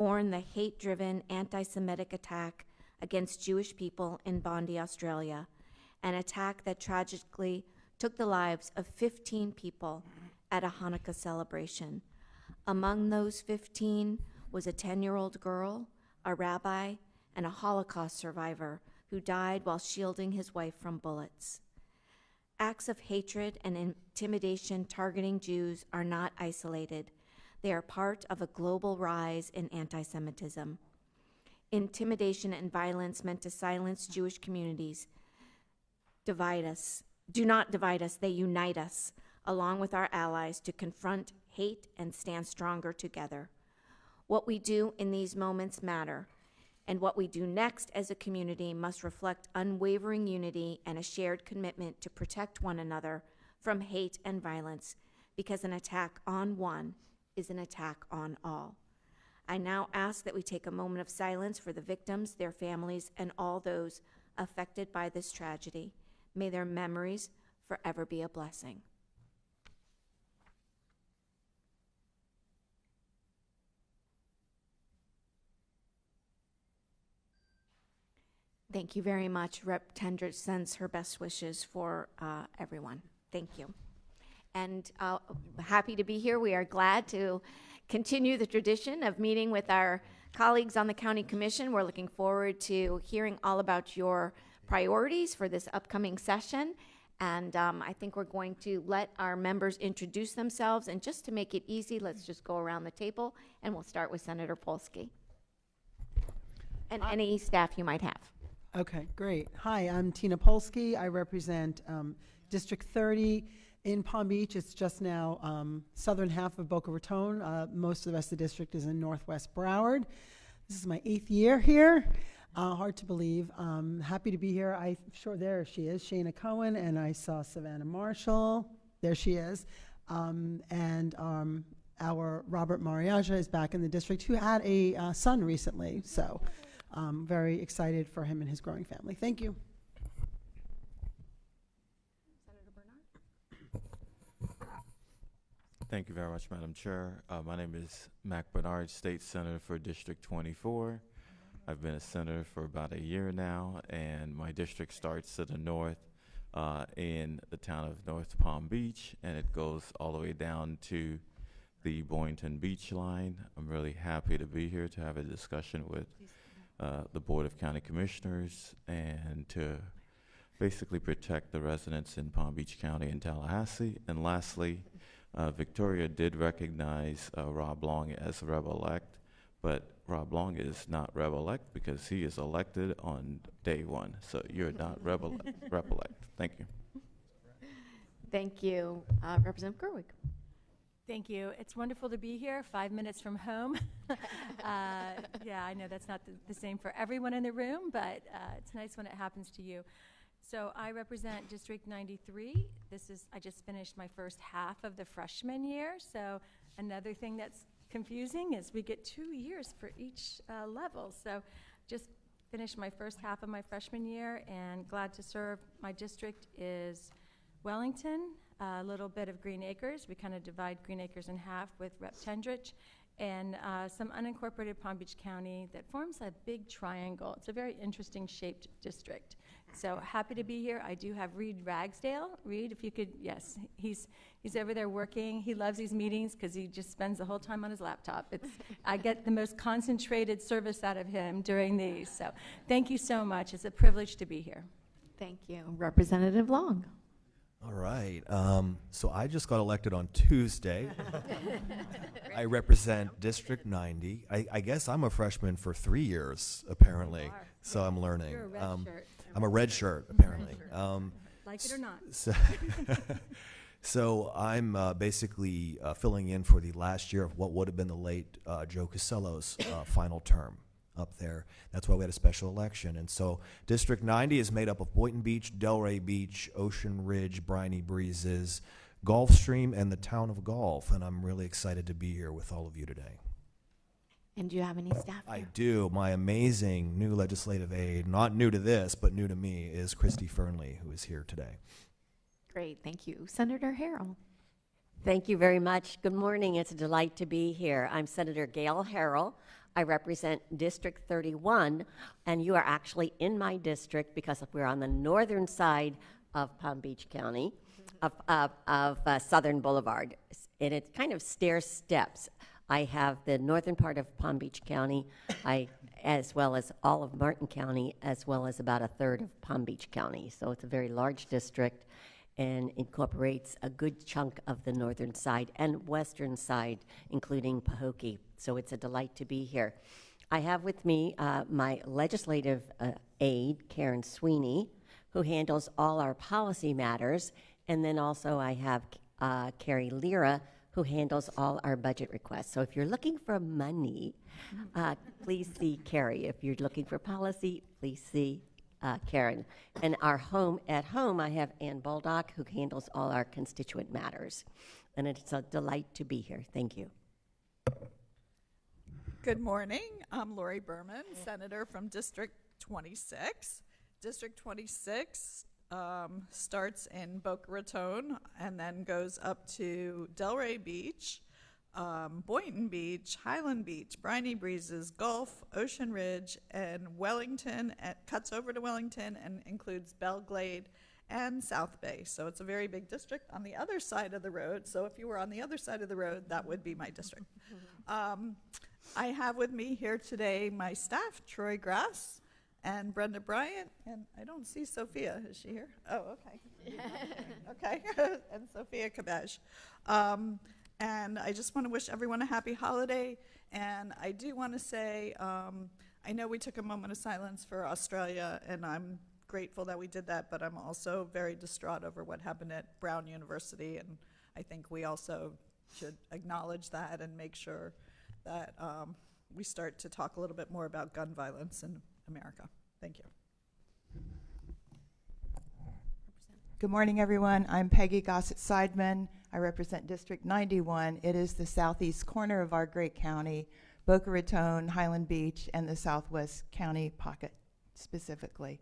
mourn the hate-driven anti-Semitic attack against Jewish people in Bondi, Australia, an attack that tragically took the lives of 15 people at a Hanukkah celebration. Among those 15 was a 10-year-old girl, a rabbi, and a Holocaust survivor who died while shielding his wife from bullets. Acts of hatred and intimidation targeting Jews are not isolated. They are part of a global rise in anti-Semitism. Intimidation and violence meant to silence Jewish communities do not divide us, they unite us, along with our allies, to confront hate and stand stronger together. What we do in these moments matter, and what we do next as a community must reflect unwavering unity and a shared commitment to protect one another from hate and violence, because an attack on one is an attack on all. I now ask that we take a moment of silence for the victims, their families, and all those affected by this tragedy. May their memories forever be a blessing. Thank you very much. Rep. Tendrich sends her best wishes for everyone. Thank you. And happy to be here. We are glad to continue the tradition of meeting with our colleagues on the County Commission. We're looking forward to hearing all about your priorities for this upcoming session. And I think we're going to let our members introduce themselves. And just to make it easy, let's just go around the table. And we'll start with Senator Polsky and any staff you might have. Okay, great. Hi, I'm Tina Polsky. I represent District 30 in Palm Beach. It's just now southern half of Boca Raton. Most of the rest of the district is in Northwest Broward. This is my 8th year here. Hard to believe. Happy to be here. There she is, Shana Cohen, and I saw Savannah Marshall. There she is. And our Robert Mariaja is back in the district, who had a son recently. So very excited for him and his growing family. Thank you. Senator Bernard. Thank you very much, Madam Chair. My name is Mac Bernard, State Senator for District 24. I've been a senator for about a year now, and my district starts to the north in the town of North Palm Beach, and it goes all the way down to the Boynton Beach line. I'm really happy to be here to have a discussion with the Board of County Commissioners and to basically protect the residents in Palm Beach County and Tallahassee. And lastly, Victoria did recognize Rob Long as Rep-elect, but Rob Long is not Rep-elect because he is elected on day one. So you're not Rep-elect. Thank you. Thank you. Representative Gerwig. Thank you. It's wonderful to be here, 5 minutes from home. Yeah, I know that's not the same for everyone in the room, but it's nice when it happens to you. So I represent District 93. I just finished my first half of the freshman year. So another thing that's confusing is we get 2 years for each level. So just finished my first half of my freshman year and glad to serve. My district is Wellington, a little bit of Green Acres. We kind of divide Green Acres in half with Rep. Tendrich, and some unincorporated Palm Beach County that forms a big triangle. It's a very interesting shaped district. So happy to be here. I do have Reed Ragsdale. Reed, if you could, yes, he's over there working. He loves these meetings because he just spends the whole time on his laptop. I get the most concentrated service out of him during these. So thank you so much. It's a privilege to be here. Thank you. Representative Long. All right. So I just got elected on Tuesday. I represent District 90. I guess I'm a freshman for 3 years, apparently. So I'm learning. You're a red shirt. I'm a red shirt, apparently. Like it or not. So I'm basically filling in for the last year of what would have been the late Joe Casello's final term up there. That's why we had a special election. And so District 90 is made up of Boynton Beach, Delray Beach, Ocean Ridge, Briny Breezes, Gulfstream, and the town of Gulf. And I'm really excited to be here with all of you today. And do you have any staff I here? do. My amazing new legislative aide, not new to this, but new to me, is Christy Fernley, who is here today. Great, thank you. Senator Harrell. Thank you very much. Good morning. It's a delight to be here. I'm Senator Gail Harrell. I represent District 31, and you are actually in my district because we're on the northern side of Palm Beach County, of Southern Boulevard. And it kind of stair steps. I have the northern part of Palm Beach County, as well as all of Martin County, as well as about a third of Palm Beach County. So it's a very large district and incorporates a good chunk of the northern side and western side, including Pahokee. So it's a delight to be here. I have with me my legislative aide, Karen Sweeney, who handles all our policy matters. And then also I have Carrie Lira, who handles all our budget requests. So if you're looking for money, please see Carrie. If you're looking for policy, please see Karen. And at home, I have Ann Baldock, who handles all our constituent matters. And it's a delight to be here. Thank you. Good morning. I'm Lori Berman, Senator from District 26. District 26 starts in Boca Raton and then goes up to Delray Beach, Boynton Beach, Highland Beach, Briny Breezes, Gulf, Ocean Ridge, and Wellington. It cuts over to Wellington and includes Belglade and South Bay. So it's a very big district on the other side of the road. So if you were on the other side of the road, that would be my district. I have with me here today my staff, Troy Grass and Brenda Bryant, and I don't see Sophia. Is she here? Oh, okay. Okay, and Sophia Kabesh. And I just want to wish everyone a happy holiday. And I do want to say, I know we took a moment of silence for Australia, and I'm grateful that we did that, but I'm also very distraught over what happened at Brown University, and I think we also should acknowledge that and make sure that we start to talk a little bit more about gun violence in America. Thank you. Good morning, everyone. I'm Peggy Gossett-Seidman. I represent District 91. It is the southeast corner of our great county, Boca Raton, Highland Beach, and the southwest county pocket specifically.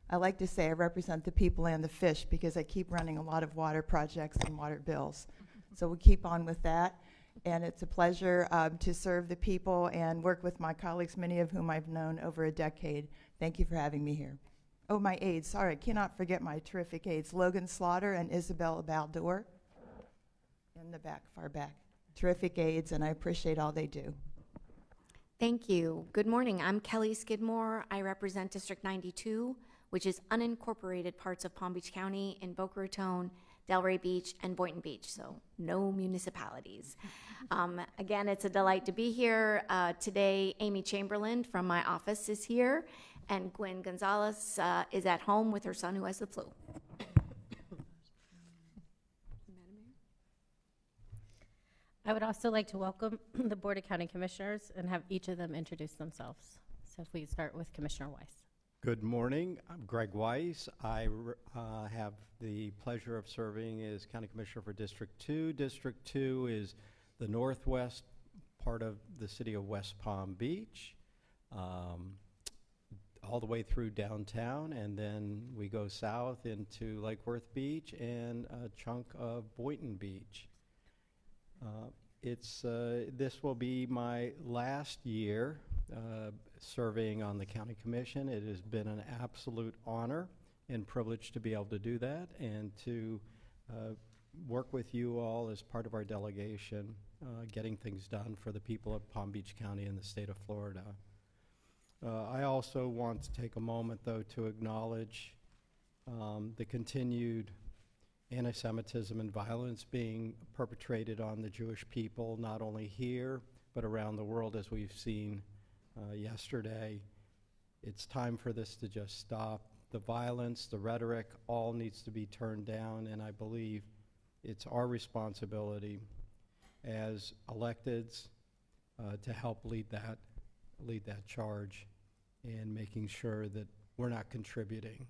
I like to say I represent the people and the fish because I keep running a lot of water projects and water bills. So we'll keep on with that. And it's a pleasure to serve the people and work with my colleagues, many of whom I've known over a decade. Thank you for having me here. Oh, my aides, sorry, I cannot forget my terrific aides, Logan Slaughter and Isabel Baldour in the back, far back. Terrific aides, and I appreciate all they do. Thank you. Good morning. I'm Kelly Skidmore. I represent District 92, which is unincorporated parts of Palm Beach County in Boca Raton, Delray Beach, and Boynton Beach, so no municipalities. Again, it's a delight to be here. Today, Amy Chamberlain from my office is here, and Gwen Gonzalez is at home with her son who has the flu. I would also like to welcome the Board of County Commissioners and have each of them introduce themselves. So if we start with Commissioner Weiss. Good morning. I'm Greg Weiss. I have the pleasure of serving as County Commissioner for District 2. District 2 is the northwest part of the city of West Palm Beach, all the way through downtown, and then we go south into Lake Worth Beach and a chunk of Boynton Beach. This will be my last year serving on the County Commission. It has been an absolute honor and privilege to be able to do that and to work with you all as part of our delegation, getting things done for the people of Palm Beach County and the state of Florida. I also want to take a moment, though, to acknowledge the continued anti-Semitism and violence being perpetrated on the Jewish people, not only here, but around the world, as we've seen yesterday. It's time for this to just stop. The violence, the rhetoric, all needs to be turned down, and I believe it's our responsibility as electeds to help lead that charge and making sure that we're not contributing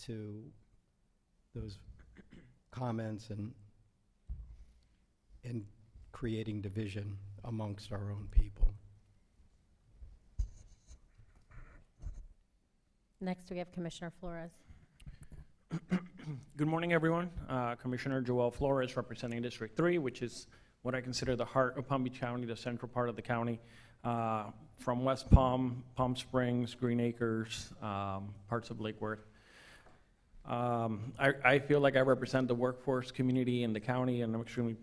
to those comments and creating division amongst our own people. Next, we have Commissioner Flores. Good morning, everyone. Commissioner Joel Flores, representing District 3, which is what I consider the heart of Palm Beach County, the central part of the county. from West Palm, Palm Springs, Green Acres, parts of Lake Worth. I feel like I represent the workforce community in the county, and I'm extremely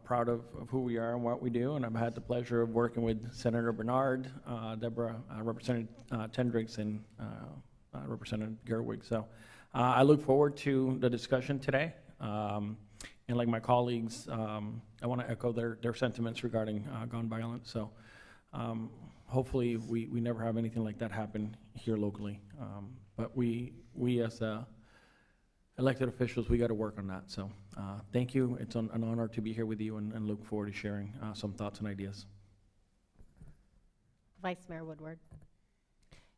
proud of who we are and what we do. And I've had the pleasure of working with Senator Bernard, Deborah, Representative Tendricks, and Representative Gerwig. So I look forward to the discussion today. And like my colleagues, I want to echo their sentiments regarding gun violence. So hopefully we never have anything like that happen here locally. But we as elected officials, we got to work on that. So thank you. It's an honor to be here with you, and look forward to sharing some thoughts and ideas. Vice Mayor Woodward.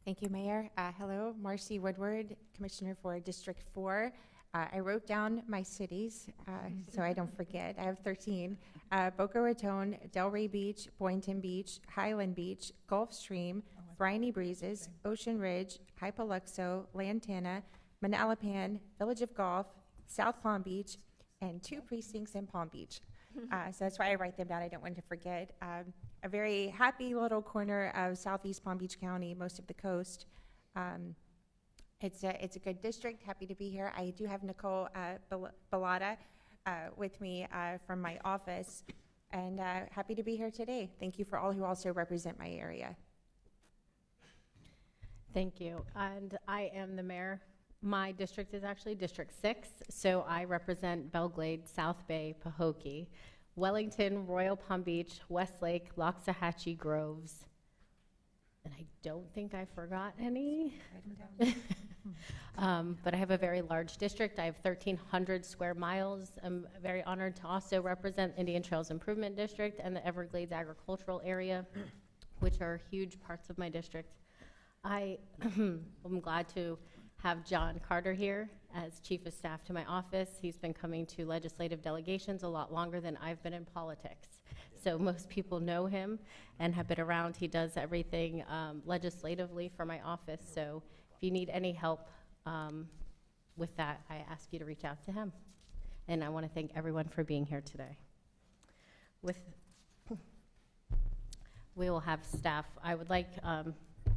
Thank you, Mayor. Hello, Marcy Woodward, Commissioner for District 4. I wrote down my cities so I don't forget. I have 13. Boca Raton, Delray Beach, Boynton Beach, Highland Beach, Gulfstream, Briny Breezes, Ocean Ridge, Hypoluxo, Lantana, Manalapan, Village of Gulf, South Palm Beach, and 2 precincts in Palm Beach. So that's why I write them down. I don't want to forget. A very happy little corner of Southeast Palm Beach County, most of the coast. It's a good district. Happy to be here. I do have Nicole Bellata with me from my office, and happy to be here today. Thank you for all who also represent my area. Thank you. And I am the mayor. My district is actually District 6, so I represent Belglade, South Bay, Pahokee, Wellington, Royal Palm Beach, Westlake, Loxahatchee, Groves, and I don't think I forgot any. But I have a very large district. I have 1,300 square miles. I'm very honored to also represent Indian Trails Improvement District and the Everglades Agricultural Area, which are huge parts of my district. I'm glad to have John Carter here as Chief of Staff to my office. He's been coming to legislative delegations a lot longer than I've been in politics. So most people know him and have been around. He does everything legislatively for my office. So if you need any help with that, I ask you to reach out to him. And I want to thank everyone for being here today. We will have staff. I would like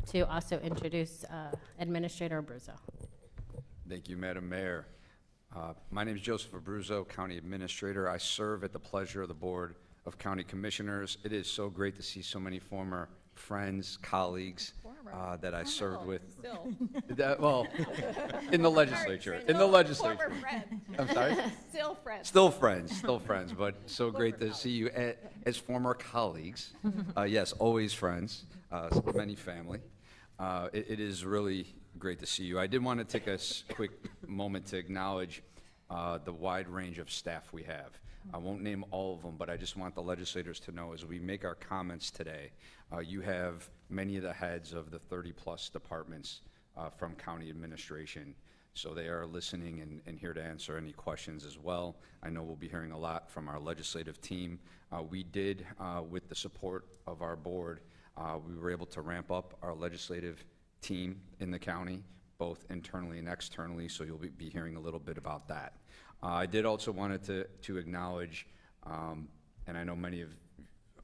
to also introduce Administrator Abruzzo. Thank you, Madam Mayor. My name is Joseph Abruzzo, County Administrator. I serve at the pleasure of the Board of County Commissioners. It is so great to see so many former friends, colleagues that I served with. Still. Well, in the legislature. In the legislature. Former friend. I'm sorry? Still friends. Still friends, but so great to see you as former colleagues. Yes, always friends, many family. It is really great to see you. I did want to take a quick moment to acknowledge the wide range of staff we have. I won't name all of them, but I just want the legislators to know as we make our comments today, you have many of the heads of the 30-plus departments from county administration. So they are listening and here to answer any questions as well. I know we'll be hearing a lot from our legislative team. We did, with the support of our board, we were able to ramp up our legislative team in the county, both internally and externally, so you'll be hearing a little bit about that. I did also wanted to acknowledge, and I know many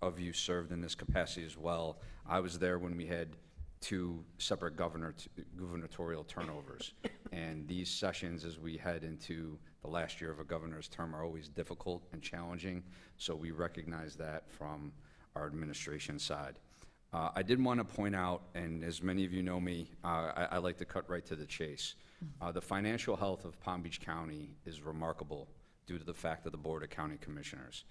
of you served in this capacity as well. I was there when we had 2 separate gubernatorial turnovers, and these sessions as we head into the last year of a governor's term are always difficult and challenging, so we recognize that from our administration side. I did want to point out, and as many of you know me, I like to cut right to the chase. The financial health of Palm Beach County is remarkable due to the fact of the Board of County Commissioners.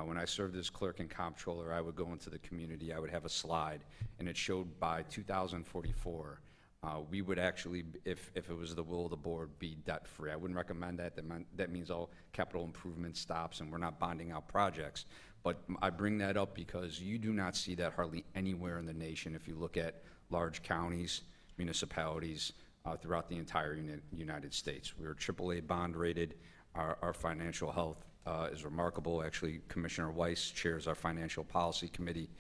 When I served as clerk and comptroller, I would go into the community, I would have a slide, and it showed by 2044, we would actually, if it was the will of the board, be debt-free. I wouldn't recommend that. That means all capital improvement stops and we're not bonding out projects. But I bring that up because you do not see that hardly anywhere in the nation if you look at large counties, municipalities throughout the entire United States. We're AAA bond rated. Our financial health is remarkable. Actually, Commissioner Weiss chairs our Financial Policy Committee,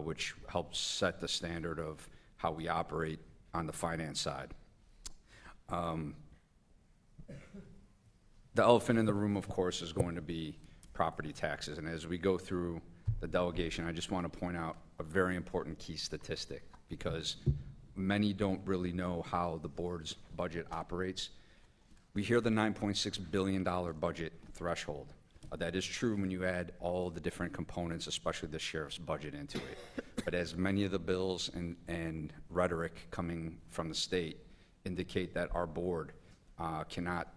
which helps set the standard of how we operate on the finance side. The elephant in the room, of course, is going to be property taxes. And as we go through the delegation, I just want to point out a very important key statistic, because many don't really know how the board's budget operates. We hear the $9.6 billion budget threshold. That is true when you add all the different components, especially the sheriff's budget, into it. But as many of the bills and rhetoric coming from the state indicate that our board cannot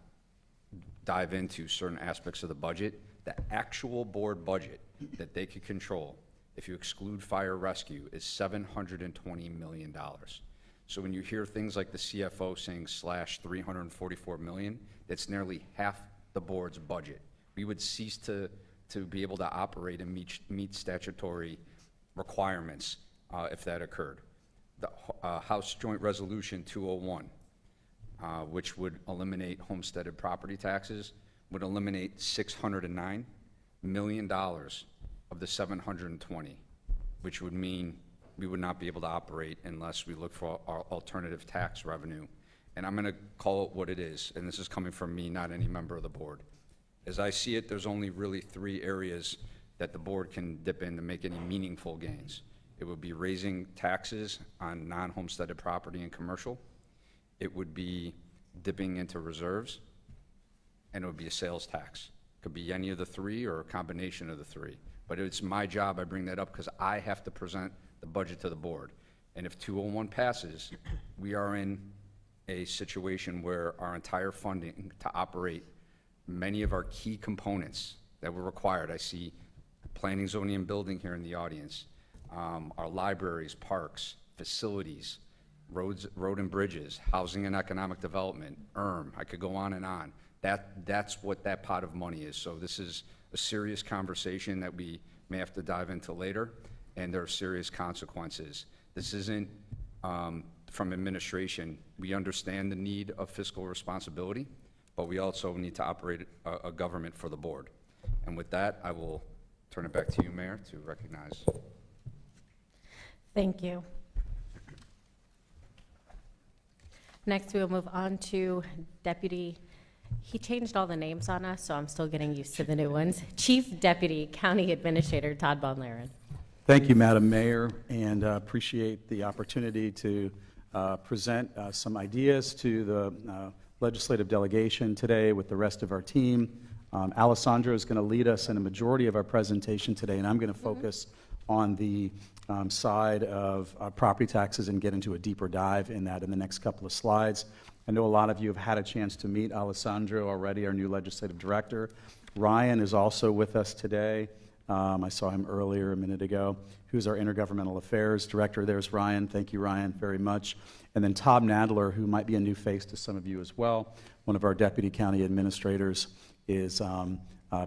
dive into certain aspects of the budget, the actual board budget that they could control, if you exclude fire rescue, is $720 million. So when you hear things like the CFO saying slash $344 million, that's nearly half the board's budget. We would cease to be able to operate and meet statutory requirements if that occurred. The House Joint Resolution 201, which would eliminate homesteaded property taxes, would eliminate $609 million of the 720, which would mean we would not be able to operate unless we look for our alternative tax revenue. And I'm going to call it what it is, and this is coming from me, not any member of the board. As I see it, there's only really 3 areas that the board can dip in to make any meaningful gains. It would be raising taxes on non-homesteaded property and commercial. It would be dipping into reserves, and it would be a sales tax. Could be any of the 3 or a combination of the 3. But it's my job, I bring that up because I have to present the budget to the board. And if 201 passes, we are in a situation where our entire funding to operate many of our key components that were required. I see planning, zoning, and building here in the audience. Our libraries, parks, facilities, road and bridges, housing and economic development, I could go on and on. That's what that pot of money is. So this is a serious conversation that we may have to dive into later, and there are serious consequences. This isn't from administration. We understand the need of fiscal responsibility, but we also need to operate a government for the board. And with that, I will turn it back to you, Mayor, to recognize. Thank you. Next, we will move on to Deputy, he changed all the names on us, so I'm still getting used to the new ones. Chief Deputy County Administrator Todd Von Laren. Thank you, Madam Mayor, and appreciate the opportunity to present some ideas to the legislative delegation today with the rest of our team. Alessandro is going to lead us in a majority of our presentation today, and I'm going to focus on the side of property taxes and get into a deeper dive in that in the next couple of slides. I know a lot of you have had a chance to meet Alessandro already, our new legislative director. Ryan is also with us today. I saw him earlier a minute ago, who's our Intergovernmental Affairs Director. There's Ryan. Thank you, Ryan, very much. And then Tom Nadler, who might be a new face to some of you as well, one of our Deputy County Administrators, is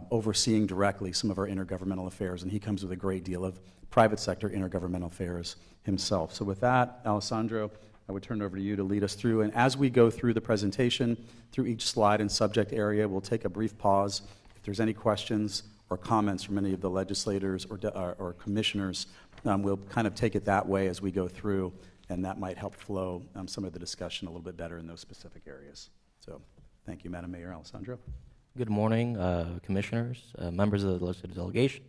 overseeing directly some of our intergovernmental affairs, and he comes with a great deal of private sector intergovernmental affairs himself. So with that, Alessandro, I would turn it over to you to lead us through. And as we go through the presentation, through each slide and subject area, we'll take a brief pause. If there's any questions or comments from any of the legislators or commissioners, we'll kind of take it that way as we go through, and that might help flow some of the discussion a little bit better in those specific areas. So thank you, Madam Mayor. Alessandro. Good morning, commissioners, members of the legislative delegation.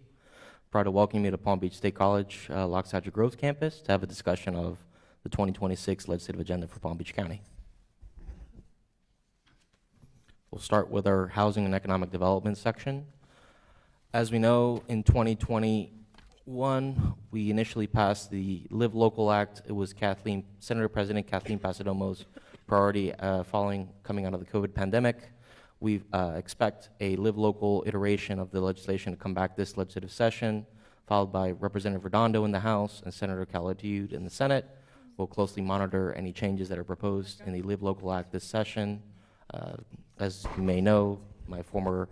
Proud to welcome you to Palm Beach State College, Loxahatchee Grove campus to have a discussion of the 2026 legislative agenda for Palm Beach County. We'll start with our housing and economic development section. As we know, in 2021, we initially passed the Live Local Act. It was Senator President Kathleen Pasadomo's priority coming out of the COVID pandemic. We expect a Live Local iteration of the legislation to come back this legislative session, followed by Representative Redondo in the House and Senator Calatayud in the Senate. We'll closely monitor any changes that are proposed in the Live Local Act this session. As you may know, my former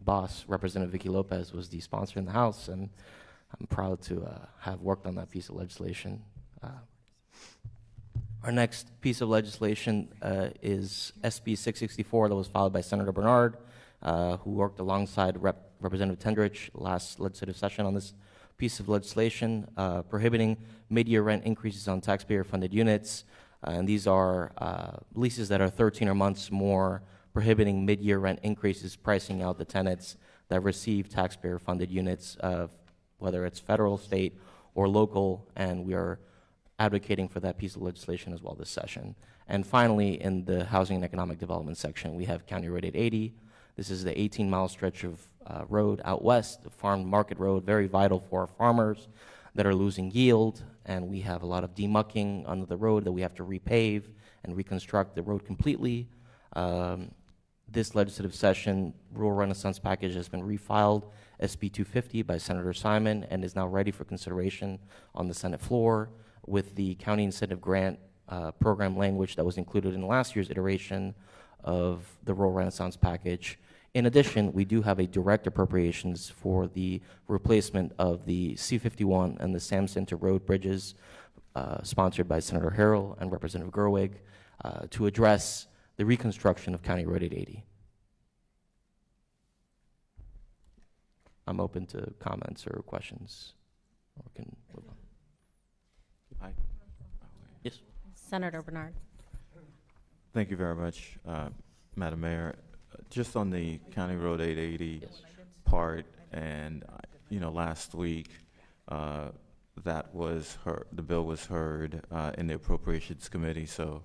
boss, Representative Vicky Lopez, was the sponsor in the House, and I'm proud to have worked on that piece of legislation. Our next piece of legislation is SB 664 that was filed by Senator Bernard, who worked alongside Representative Tendrich last legislative session on this piece of legislation, prohibiting mid-year rent increases on taxpayer-funded units. And these are leases that are 13 or months more, prohibiting mid-year rent increases, pricing out the tenants that receive taxpayer-funded units whether it's federal, state, or local, and we are advocating for that piece of legislation as well this session. And finally, in the Housing and Economic Development section, we have County Road 880. This is the 18-mile stretch of road out west, the farm market road, very vital for our farmers that are losing yield, and we have a lot of demucking under the road that we have to repave and reconstruct the road completely. This legislative session, Rural Renaissance Package, has been refiled, SB 250, by Senator Simon, and is now ready for consideration on the Senate floor with the county incentive grant program language that was included in last year's iteration of the Rural Renaissance Package. In addition, we do have a direct appropriations for the replacement of the C-51 and the Sam Center Road bridges, sponsored by Senator Harrell and Representative Gerwig, to address the reconstruction of County Road 880. I'm open to comments or questions, or we can move on. Yes. Senator Bernard. Thank you very much, Madam Mayor. Just on the County Road 880 part, and last week that was the bill was heard in the Appropriations Committee. So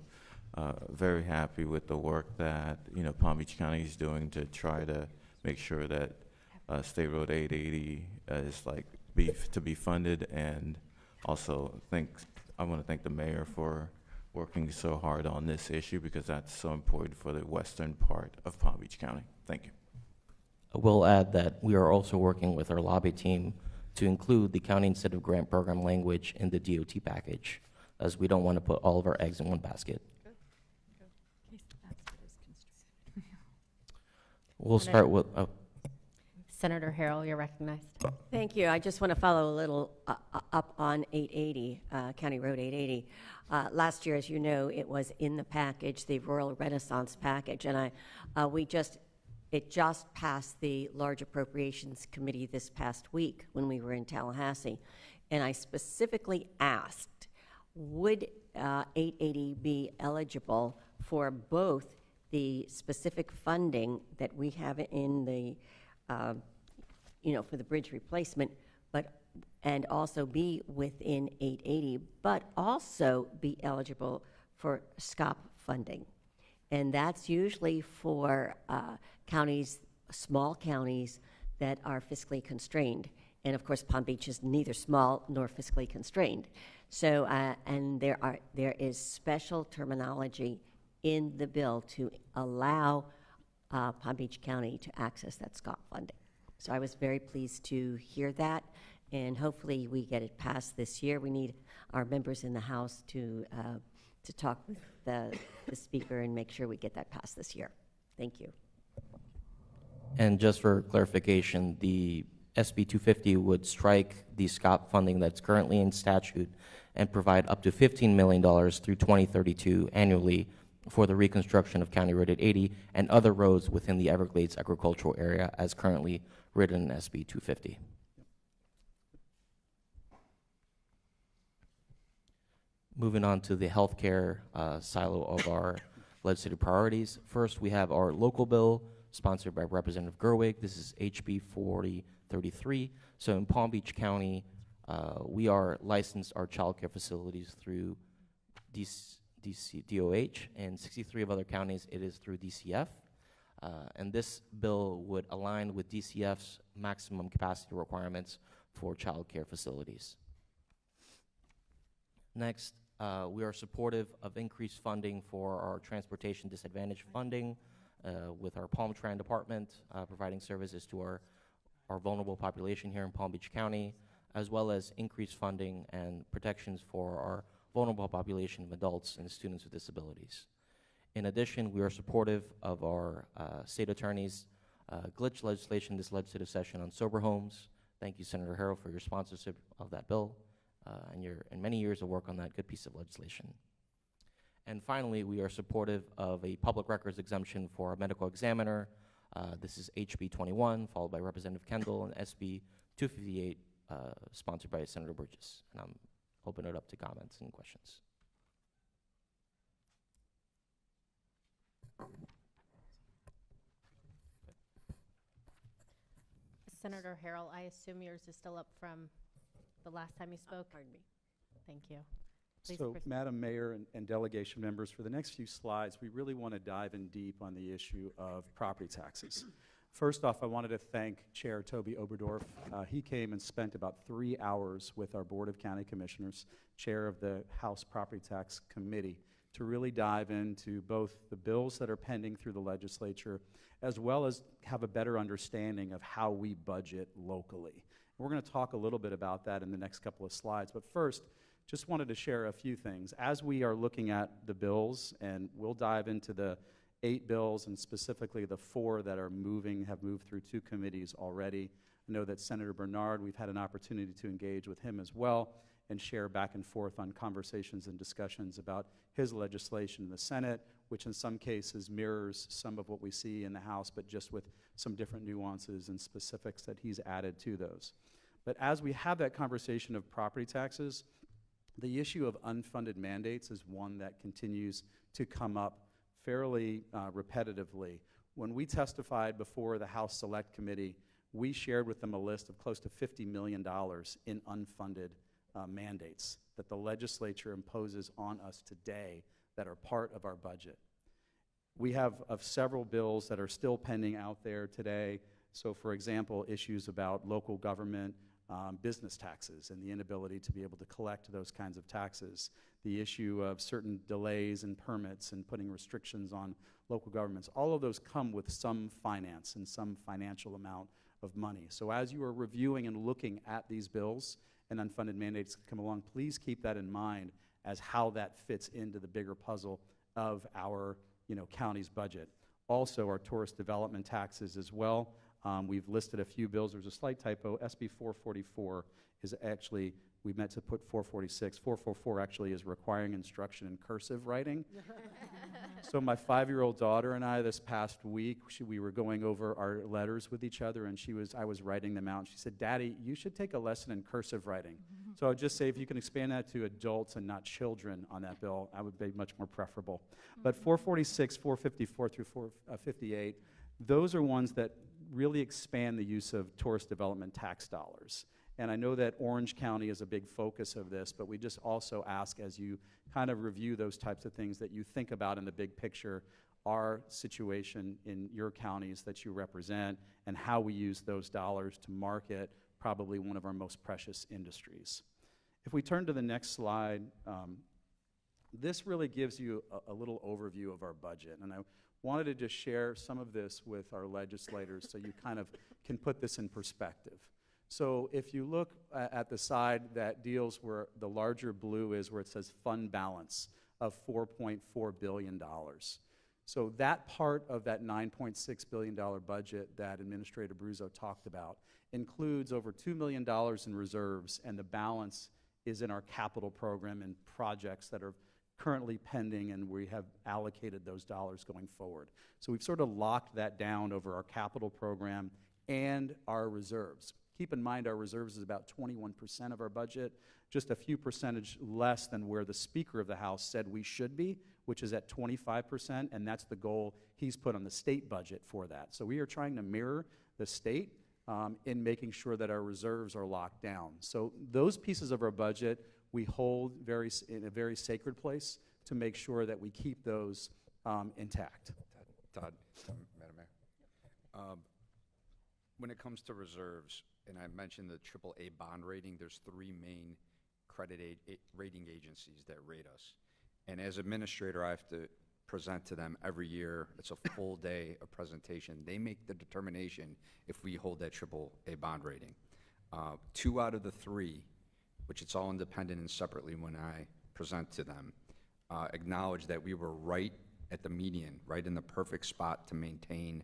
very happy with the work that Palm Beach County is doing to try to make sure that State Road 880 is to be funded, and also I want to thank the mayor for working so hard on this issue, because that's so important for the western part of Palm Beach County. Thank you. I will add that we are also working with our lobby team to include the county incentive grant program language in the DOT package, as we don't want to put all of our eggs in one basket. We'll start with Senator Harrell, you're recognized. Thank you. I just want to follow a little up on 880, County Road 880. Last year, as you know, it was in the package, the Rural Renaissance Package, and it just passed the Large Appropriations Committee this past week when we were in Tallahassee, and I specifically asked, would 880 be eligible for both the specific funding that we have in the for the bridge replacement, and also be within 880, but also be eligible for SCOP funding. And that's usually for counties, small counties that are fiscally constrained. And of course, Palm Beach is neither small nor fiscally constrained. So, and there is special terminology in the bill to allow Palm Beach County to access that SCOP funding. So I was very pleased to hear that, and hopefully we get it passed this year. We need our members in the House to talk with the Speaker and make sure we get that passed this year. Thank you. And just for clarification, the SB 250 would strike the SCOP funding that's currently in statute and provide up to $15 million through 2032 annually for the reconstruction of County Road 880 and other roads within the Everglades agricultural area as currently written in SB 250. Moving on to the healthcare silo of our legislative priorities. First, we have our local bill sponsored by Representative Gerwig. This is HB 4033. So in Palm Beach County, we are licensed our child care facilities through DOH, and 63 of other counties it is through DCF. And this bill would align with DCF's maximum capacity requirements for child care facilities. Next, we are supportive of increased funding for our transportation disadvantage funding with our Palm Tran department, providing services to our vulnerable population here in Palm Beach County, as well as increased funding and protections for our vulnerable population of adults and students with disabilities. In addition, we are supportive of our state attorney's glitch legislation this legislative session on sober homes. Thank you, Senator Harrell, for your sponsorship of that bill and many years of work on that good piece of legislation. And finally, we are supportive of a public records exemption for a medical examiner. This is HB 21, followed by Representative Kendall, and SB 258, sponsored by Senator Burgess. And I'm open it up to comments and questions. Senator Harrell, I assume yours is still up from the last time you spoke? Pardon me. Thank you. Please So, proceed. Madam Mayor and delegation members, for the next few slides, we really want to dive in deep on the issue of property taxes. First off, I wanted to thank Chair Toby Oberdorf. He came and spent about 3 hours with our Board of County Commissioners, Chair of the House Property Tax Committee, to really dive into both the bills that are pending through the legislature, as well as have a better understanding of how we budget locally. We're going to talk a little bit about that in the next couple of slides, but first, just wanted to share a few things. As we are looking at the bills, and we'll dive into the 8 bills and specifically the 4 that have moved through 2 committees already. I know that Senator Bernard, we've had an opportunity to engage with him as well and share back and forth on conversations and discussions about his legislation in the Senate, which in some cases mirrors some of what we see in the House, but just with some different nuances and specifics that he's added to those. But as we have that conversation of property taxes, the issue of unfunded mandates is one that continues to come up fairly repetitively. When we testified before the House Select Committee, we shared with them a list of close to $50 million in unfunded mandates that the legislature imposes on us today that are part of our budget. We have several bills that are still pending out there today. So, for example, issues about local government business taxes and the inability to be able to collect those kinds of taxes, the issue of certain delays in permits and putting restrictions on local governments. All of those come with some finance and some financial amount of money. So as you are reviewing and looking at these bills and unfunded mandates come along, please keep that in mind as how that fits into the bigger puzzle of our county's budget. Also, our tourist development taxes as well. We've listed a few bills. There's a slight typo. SB 444 is actually, we meant to put 446. 444 actually is requiring instruction in cursive writing. So my 5-year-old daughter and I this past week, we were going over our letters with each other, and I was writing them out. And she said, "Daddy, you should take a lesson in cursive writing." So I would just say if you can expand that to adults and not children on that bill, I would be much more preferable. But 446, 454 through 458, those are ones that really expand the use of tourist development tax dollars. And I know that Orange County is a big focus of this, but we just also ask, as you kind of review those types of things, that you think about in the big picture our situation in your counties that you represent and how we use those dollars to market probably one of our most precious industries. If we turn to the next slide, this really gives you a little overview of our budget. And I wanted to just share some of this with our legislators so you kind of can put this in perspective. So if you look at the side that deals where the larger blue is, where it says fund balance of $4.4 billion. So that part of that $9.6 billion budget that Administrator Bruzzo talked about includes over $2 million in reserves, and the balance is in our capital program and projects that are currently pending, and we have allocated those dollars going forward. So we've sort of locked that down over our capital program and our reserves. Keep in mind our reserves is about 21% of our budget, just a few percentage less than where the Speaker of the House said we should be, which is at 25%, and that's the goal he's put on the state budget for that. So we are trying to mirror the state in making sure that our reserves are locked down. So those pieces of our budget we hold in a very sacred place to make sure that we keep those intact. Todd, Madam Mayor. When it comes to reserves, and I mentioned the AAA bond rating, there's 3 main credit rating agencies that rate us. And as administrator, I have to present to them every year. It's a full day of presentation. They make the determination if we hold that AAA bond rating. 2 out of the 3, which it's all independent and separately when I present to them, acknowledge that we were right at the median, right in the perfect spot to maintain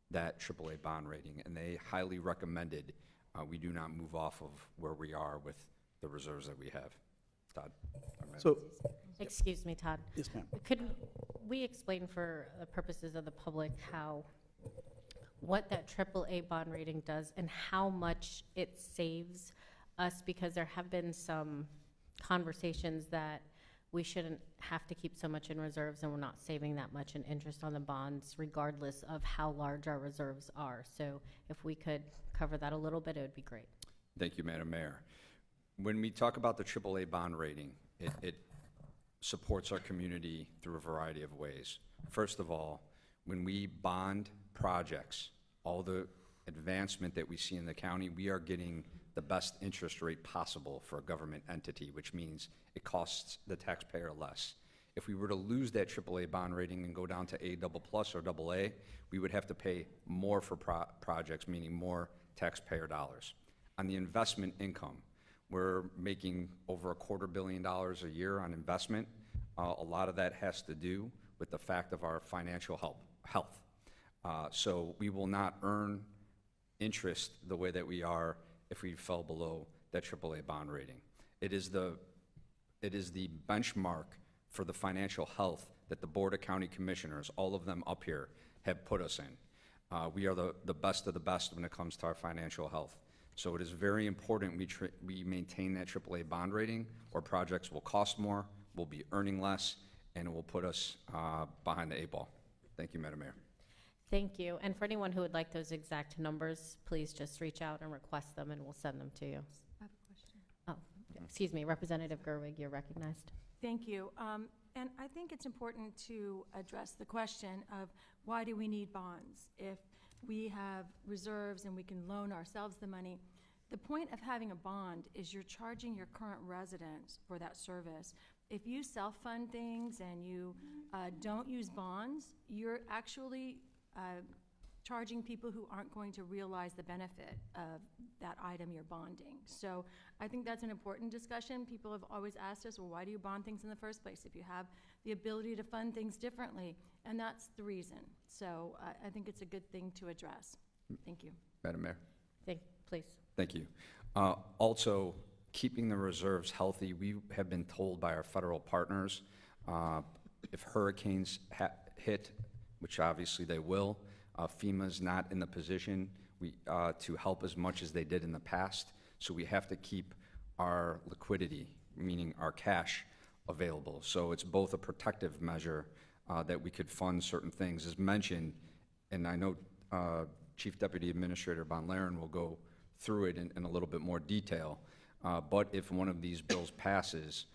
that AAA bond rating, and they highly recommended we do not move off of where we are with the reserves that we have. Todd? So, Excuse me, Todd. yes, ma'am. Could we explain for the purposes of the public what that AAA bond rating does and how much it saves us? Because there have been some conversations that we shouldn't have to keep so much in reserves and we're not saving that much in interest on the bonds regardless of how large our reserves are. So if we could cover that a little bit, it would be great. Thank you, Madam Mayor. When we talk about the AAA bond rating, it supports our community through a variety of ways. First of all, when we bond projects, all the advancement that we see in the county, we are getting the best interest rate possible for a government entity, which means it costs the taxpayer less. If we were to lose that AAA bond rating and go down to A++ or AA, we would have to pay more for projects, meaning more taxpayer dollars. On the investment income, we're making over $250 million a year on investment. A lot of that has to do with the fact of our financial health. So we will not earn interest the way that we are if we fell below that AAA bond rating. It is the benchmark for the financial health that the Board of County Commissioners, all of them up here, have put us in. We are the best of the best when it comes to our financial health. So it is very important we maintain that AAA bond rating, or projects will cost more, will be earning less, and it will put us behind the 8 ball. Thank you, Madam Mayor. Thank you. And for anyone who would like those exact numbers, please just reach out and request them, and we'll send them to you. I have a question. Oh, excuse me, Representative Gerwig, you're recognized. Thank you. And I think it's important to address the question of why do we need bonds if we have reserves and we can loan ourselves the money. The point of having a bond is you're charging your current residents for that service. If you self-fund things and you don't use bonds, you're actually charging people who aren't going to realize the benefit of that item you're bonding. So I think that's an important discussion. People have always asked us, well, why do you bond things in the first place if you have the ability to fund things differently? And that's the reason. So I think it's a good thing to address. Thank you. Madam Mayor. Please. Thank you. Also, keeping the reserves healthy, we have been told by our federal partners, if hurricanes hit, which obviously they will, FEMA's not in the position to help as much as they did in the past. So we have to keep our liquidity, meaning our cash, available. So it's both a protective measure that we could fund certain things. As mentioned, and I know Chief Deputy Administrator Von Laren will go through it in a little bit more detail, but if one of these bills passes,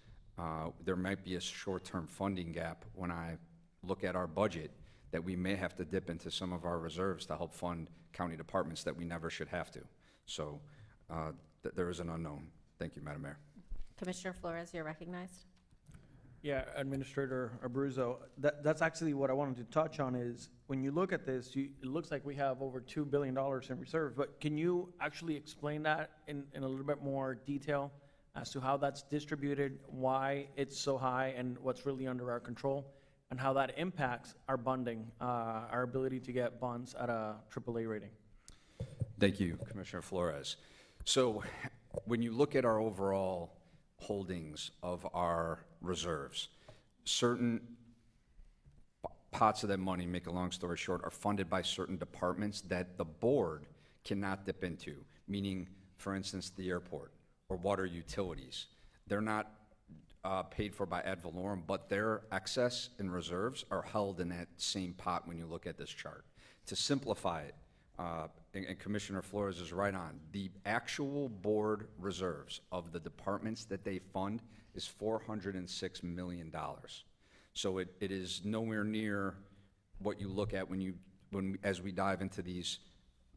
there might be a short-term funding gap when I look at our budget that we may have to dip into some of our reserves to help fund county departments that we never should have to. So there is an unknown. Thank you, Madam Mayor. Commissioner Flores, you're recognized. Yeah, Administrator Abruzzo, that's actually what I wanted to touch on is when you look at this, it looks like we have over $2 billion in reserves, but can you actually explain that in a little bit more detail as to how that's distributed, why it's so high, and what's really under our control, and how that impacts our bonding, our ability to get bonds at a AAA rating? Thank you, Commissioner Flores. So when you look at our overall holdings of our reserves, certain pots of that money, make a long story short, are funded by certain departments that the board cannot dip into, meaning, for instance, the airport or water utilities. They're not paid for by ad valorem, but their excess and reserves are held in that same pot when you look at this chart. To simplify it, and Commissioner Flores is right on, the actual board reserves of the departments that they fund is $406 million. So it is nowhere near what you look at as we dive into these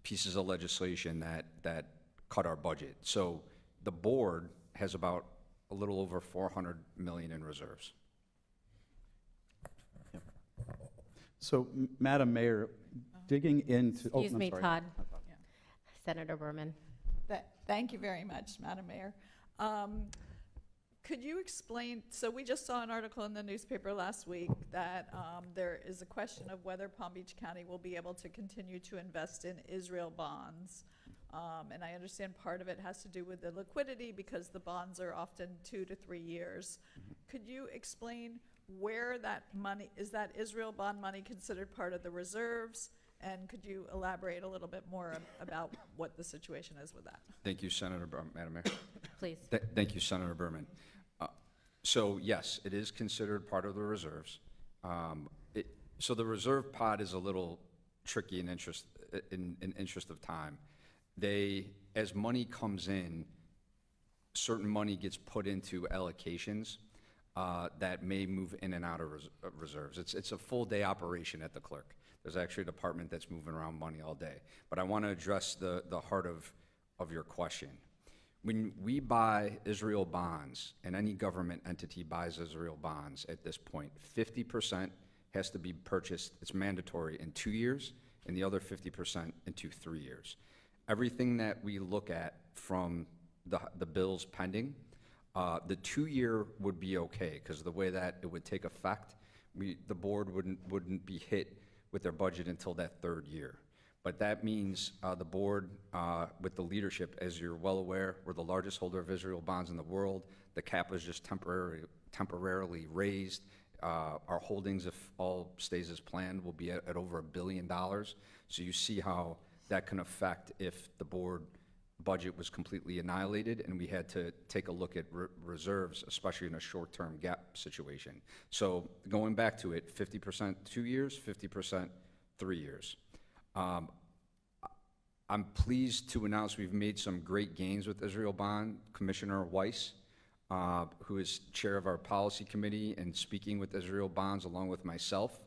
pieces of legislation that cut our budget. So the board has about a little over $400 million in reserves. So, Madam Mayor, digging into... Excuse me, I'm sorry. Todd. Senator Berman. Thank you very much, Madam Mayor. Could you explain, so we just saw an article in the newspaper last week that there is a question of whether Palm Beach County will be able to continue to invest in Israel bonds. And I understand part of it has to do with the liquidity because the bonds are often 2 to 3 years. Could you explain where that money, is that Israel bond money considered part of the reserves? And could you elaborate a little bit more about what the situation is with that? Thank you, Madam Mayor. Please. Thank you, Senator Berman. So yes, it is considered part of the reserves. So the reserve pot is a little tricky in interest of time. as money comes in, certain money gets put into allocations that may move in and out of reserves. It's a full day operation at the clerk. There's actually a department that's moving around money all day. But I want to address the heart of your question. When we buy Israel bonds, and any government entity buys Israel bonds at this point, 50% has to be purchased, it's mandatory, in 2 years, and the other 50% into 3 years. Everything that we look at from the bills pending, the 2-year would be okay, because the way that it would take effect, the board wouldn't be hit with their budget until that 3rd year. But that means the board, with the leadership, as you're well aware, we're the largest holder of Israel bonds in the world. The cap was just temporarily raised. Our holdings, if all stays as planned, will be at over $1 billion. So you see how that can affect if the board budget was completely annihilated and we had to take a look at reserves, especially in a short-term gap situation. So going back to it, 50% 2 years, 50% 3 years. I'm pleased to announce we've made some great gains with Israel Bond. Commissioner Weiss, who is chair of our policy committee and speaking with Israel Bonds along with myself,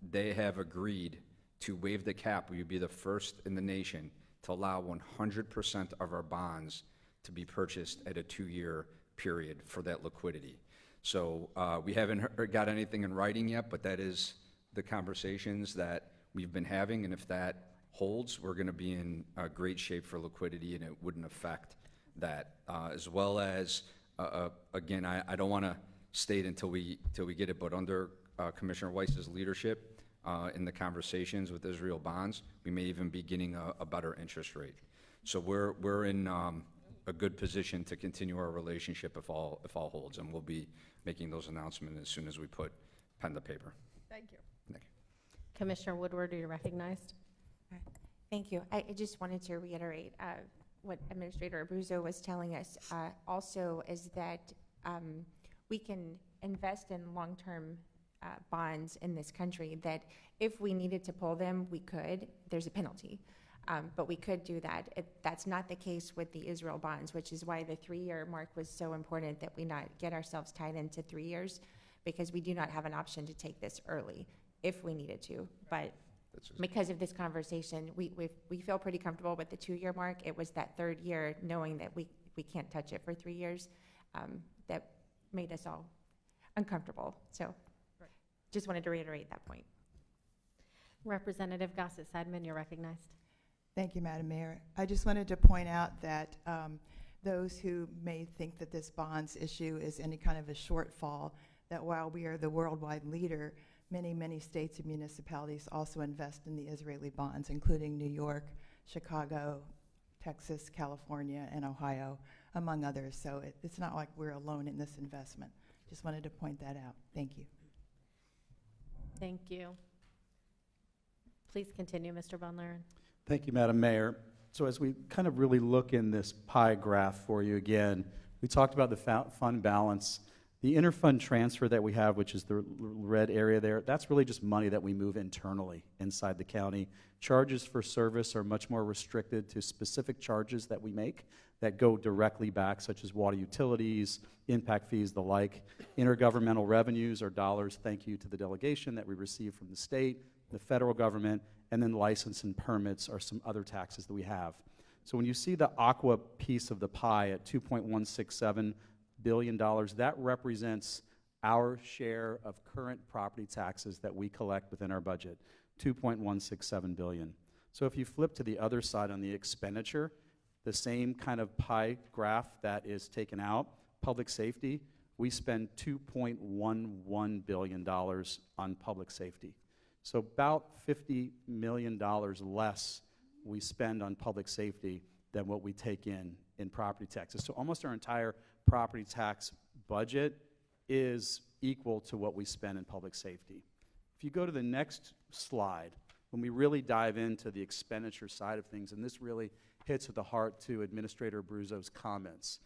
they have agreed to waive the cap. We would be the first in the nation to allow 100% of our bonds to be purchased at a 2-year period for that liquidity. So we haven't got anything in writing yet, but that is the conversations that we've been having, and if that holds, we're going to be in great shape for liquidity, and it wouldn't affect that. As well as, again, I don't want to state until we get it, but under Commissioner Weiss's leadership, in the conversations with Israel Bonds, we may even be getting a better interest rate. So we're in a good position to continue our relationship if all holds, and we'll be making those announcements as soon as we put pen to paper. Thank you. Commissioner Woodward, are you recognized? Thank you. I just wanted to reiterate what Administrator Abruzzo was telling us also is that we can invest in long-term bonds in this country, that if we needed to pull them, we could. There's a penalty, but we could do that. That's not the case with the Israel bonds, which is why the 3-year mark was so important, that we not get ourselves tied into 3 years, because we do not have an option to take this early if we needed to. But because of this conversation, we feel pretty comfortable with the 2-year mark. It was that 3rd year, knowing that we can't touch it for 3 years, that made us all uncomfortable. So just wanted to reiterate that point. Representative Gossett-Seidman, you're recognized. Thank you, Madam Mayor. I just wanted to point out that those who may think that this bonds issue is any kind of a shortfall, that while we are the worldwide leader, many states and municipalities also invest in the Israeli bonds, including New York, Chicago, Texas, California, and Ohio, among others. So it's not like we're alone in this investment. Just wanted to point that out. Thank you. Thank you. Please continue, Mr. Von Laren. Thank you, Madam Mayor. So as we kind of really look in this pie graph for you again, we talked about the fund balance. The interfund transfer that we have, which is the red area there, that's really just money that we move internally inside the county. Charges for service are much more restricted to specific charges that we make that go directly back, such as water utilities, impact fees, the like. Intergovernmental revenues are dollars, thank you to the delegation, that we receive from the state, the federal government, and then license and permits are some other taxes that we have. So when you see the aqua piece of the pie at $2.167 billion, that represents our share of current property taxes that we collect within our budget, $2.167 billion. So if you flip to the other side on the expenditure, the same kind of pie graph that is taken out, public safety, we spend $2.11 billion on public safety. So about $50 million less we spend on public safety than what we take in property taxes. So almost our entire property tax budget is equal to what we spend in public safety. If you go to the next slide, when we really dive into the expenditure side of things, and this really hits at the heart to Administrator Abruzzo's comments.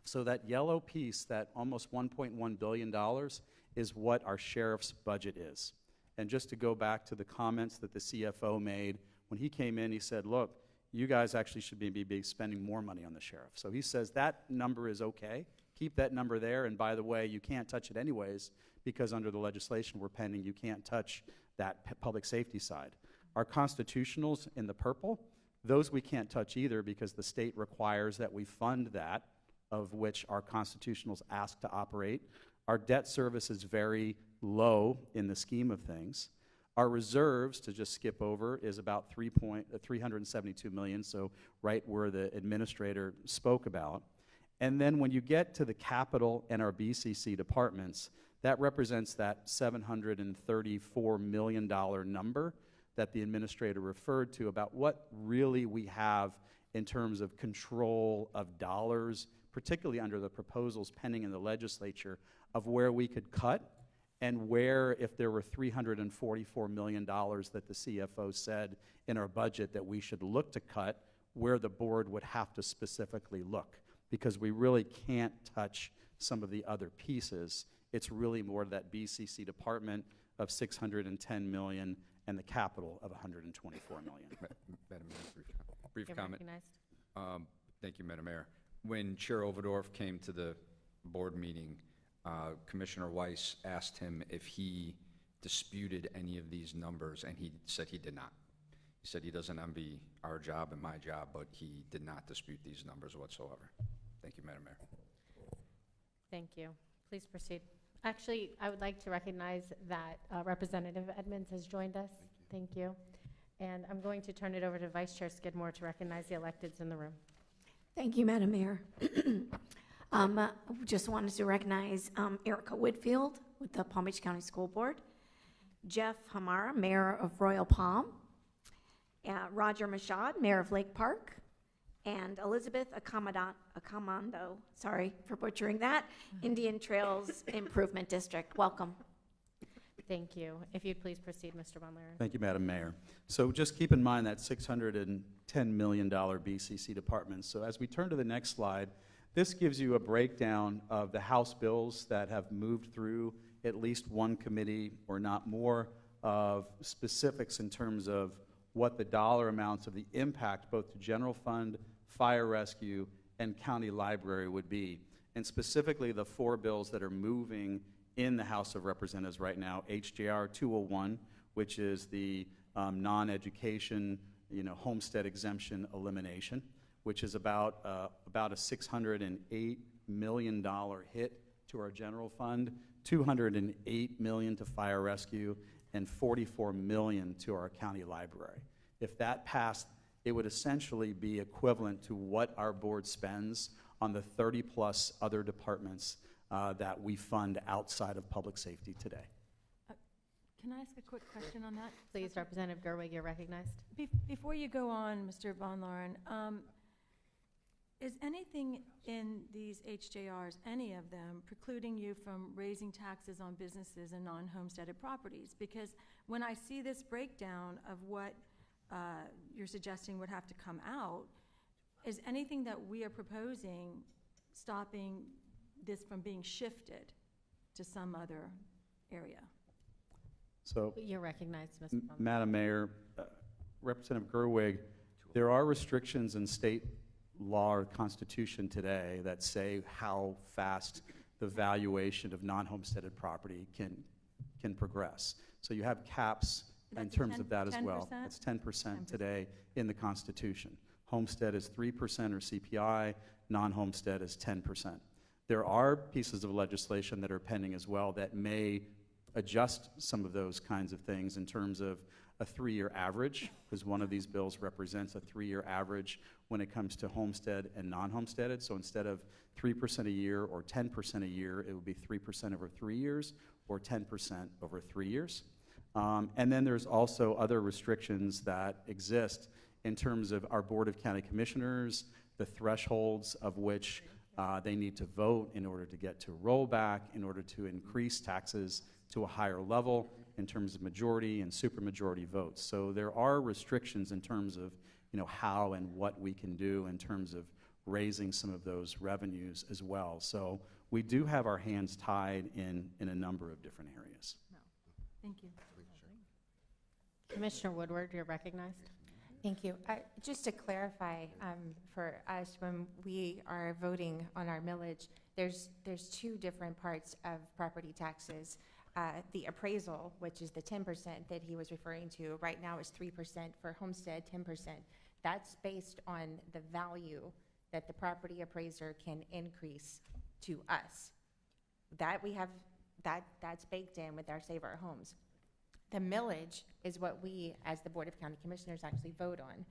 So that yellow piece, that almost $1.1 billion, is what our sheriff's budget is. And just to go back to the comments that the CFO made, when he came in, he said, look, you guys actually should be spending more money on the sheriff. So he says that number is okay. Keep that number there, and by the way, you can't touch it anyways, because under the legislation we're pending, you can't touch that public safety side. Our constitutionals in the purple, those we can't touch either because the state requires that we fund that, of which our constitutionals ask to operate. Our debt service is very low in the scheme of things. Our reserves, to just skip over, is about 372 million, so right where the administrator spoke about. And then when you get to the capital and our BCC departments, that represents that $734 million number that the administrator referred to about what really we have in terms of control of dollars, particularly under the proposals pending in the legislature, of where we could cut and where, if there were $344 million that the CFO said in our budget that we should look to cut, where the board would have to specifically look, because we really can't touch some of the other pieces. It's really more that BCC department of $610 million and the capital of $124 million. Madam Mayor, brief You're comment. recognized. Thank you, Madam Mayor. When Chair Overdorf came to the board meeting, Commissioner Weiss asked him if he disputed any of these numbers, and he said he did not. He said he doesn't envy our job and my job, but he did not dispute these numbers whatsoever. Thank you, Madam Mayor. Thank you. Please proceed. Actually, I would like to recognize that Representative Edmonds has joined us. Thank you. And I'm going to turn it over to Vice Chair Skidmore to recognize the electeds in the room. Thank you, Madam Mayor. Just wanted to recognize Erica Whitfield with the Palm Beach County School Board, Jeff Hamara, Mayor of Royal Palm, Roger Mashad, Mayor of Lake Park, and Elizabeth Acamando, sorry for butchering that, Indian Trails Improvement District. Welcome. Thank you. If you'd please proceed, Mr. Von Lehren. Thank you, Madam Mayor. So just keep in mind that $610 million BCC department. So as we turn to the next slide, this gives you a breakdown of the House bills that have moved through at least one committee or not more, of specifics in terms of what the dollar amounts of the impact both to general fund, fire rescue, and county library would be. And specifically the four bills that are moving in the House of Representatives right now: HJR 201, which is the non-education, homestead exemption elimination, which is about a $608 million hit to our general fund, $208 million to fire rescue, and $44 million to our county library. If that passed, it would essentially be equivalent to what our board spends on the 30-plus other departments that we fund outside of public safety today. Can I ask a quick question on that? Please, Representative Gerwig, you're recognized. Before you go on, Mr. Von Lehren, is anything in these HJRs, any of them, precluding you from raising taxes on businesses and non-homesteaded properties? Because when I see this breakdown of what you're suggesting would have to come out, is anything that we are proposing stopping this from being shifted to some other area? So, You're recognized, Mr. Von Lehren. Madam Mayor, Representative Gerwig, there are restrictions in state law or constitution today that say how fast the valuation of non-homesteaded property can progress. So you have caps in terms of that as well. 10%? It's 10% today in the Constitution. Homestead is 3% or CPI, non-homestead is 10%. There are pieces of legislation that are pending as well that may adjust some of those kinds of things in terms of a 3-year average, because one of these bills represents a 3-year average when it comes to homestead and non-homesteaded. So instead of 3% a year or 10% a year, it would be 3% over 3 years or 10% over 3 years. And then there's also other restrictions that exist in terms of our Board of County Commissioners, the thresholds of which they need to vote in order to get to rollback, in order to increase taxes to a higher level in terms of majority and supermajority votes. So there are restrictions in terms of how and what we can do in terms of raising some of those revenues as well. So we do have our hands tied in a number of different areas. No. Thank you. Commissioner Woodward, you're recognized. Thank you. Just to clarify, for us, when we are voting on our millage, there's two different parts of property taxes. The appraisal, which is the 10% that he was referring to, right now is 3% for homestead, 10%. That's based on the value that the property appraiser can increase to us. That we have, that's baked in with our Save Our Homes. The millage is what we, as the Board of County Commissioners, actually vote on.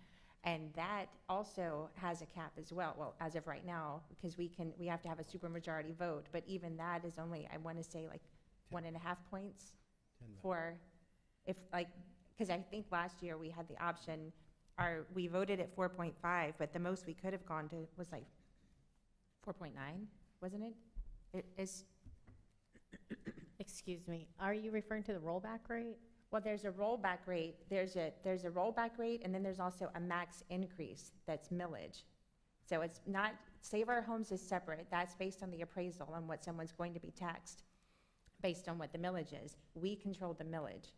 And that also has a cap as well, well, as of right now, because we have to have a supermajority vote, but even that is only, I want to say, like 1.5 points for, if like, because I think last year we had the option, we voted at 4.5, but the most we could have gone to was like 4.9, wasn't it? It is. Excuse me, are you referring to the rollback rate? Well, there's a rollback rate, there's a rollback rate, and then there's also a max increase that's millage. So it's not, Save Our Homes is separate, that's based on the appraisal on what someone's going to be taxed, based on what the millage is. We control the millage.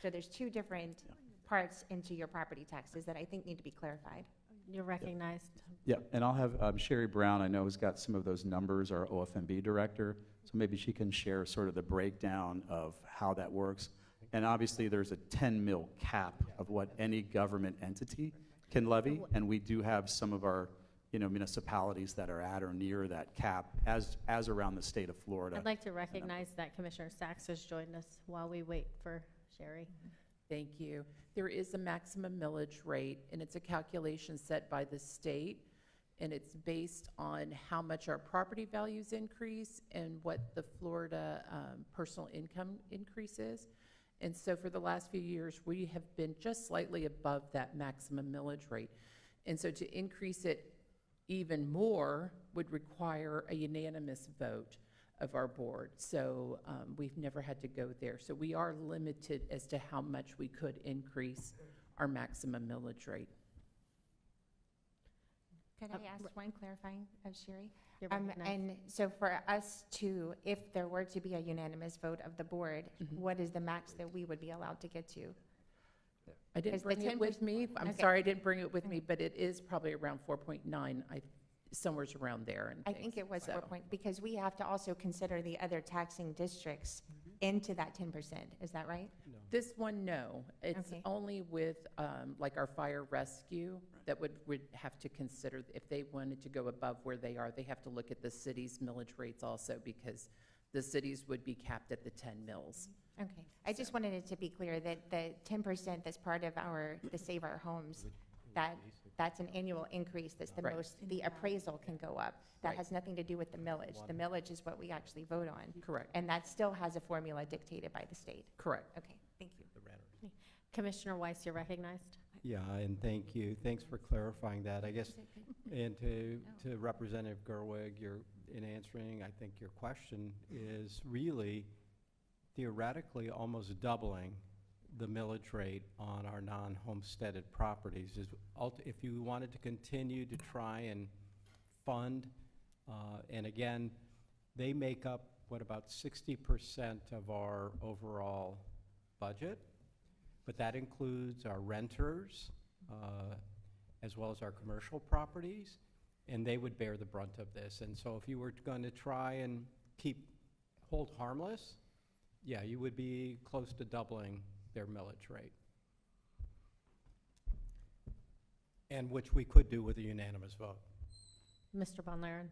So there's two different parts into your property taxes that I think need to be clarified. You're recognized. Yeah, and I'll have Sherry Brown, I know, has got some of those numbers, our OFMB director, so maybe she can share sort of the breakdown of how that works. And obviously, there's a 10 mil cap of what any government entity can levy, and we do have some of our, municipalities that are at or near that cap, as around the state of Florida. I'd like to recognize that Commissioner Sachs has joined us while we wait for Sherry. Thank you. There is a maximum millage rate, and it's a calculation set by the state, and it's based on how much our property values increase and what the Florida personal income increase is. And so for the last few years, we have been just slightly above that maximum millage rate. And so to increase it even more would require a unanimous vote of our board. So we've never had to go there. So we are limited as to how much we could increase our maximum millage rate. Could I ask one clarifying of Sherry? You're recognized. And so for us to, if there were to be a unanimous vote of the board, what is the max that we would be allowed to get to? I didn't Is the bring it with me. I'm Okay. sorry I didn't bring it with me, but it is probably around 4.9, somewhere around there. And I think it was 4 point, because we have to also consider the other taxing districts into that 10%, is that right? This one, no. It's Okay. only with, like our fire rescue that would have to consider, if they wanted to go above where they are, they have to look at the city's millage rates also, because the cities would be capped at the 10 mills. Okay, I just wanted it to be clear that the 10% that's part of the Save Our Homes, that's an annual increase, that's the Right. most, the appraisal can go up. That Right. has nothing to do with the millage. The millage is what we actually vote on. Correct. And that still has a formula dictated by the state. Correct. Okay, thank you. Commissioner Weiss, you're recognized. Yeah, and thank you. Thanks for clarifying that. I guess, and to Representative Gerwig, in answering, I think your question is really theoretically almost doubling the millage rate on our non-homesteaded properties. If you wanted to continue to try and fund, and again, they make up, about 60% of our overall budget, but that includes our renters, as well as our commercial properties, and they would bear the brunt of this. And so if you were going to try and hold harmless, yeah, you would be close to doubling their millage rate. And which we could do with a unanimous vote. Mr. Von Laren.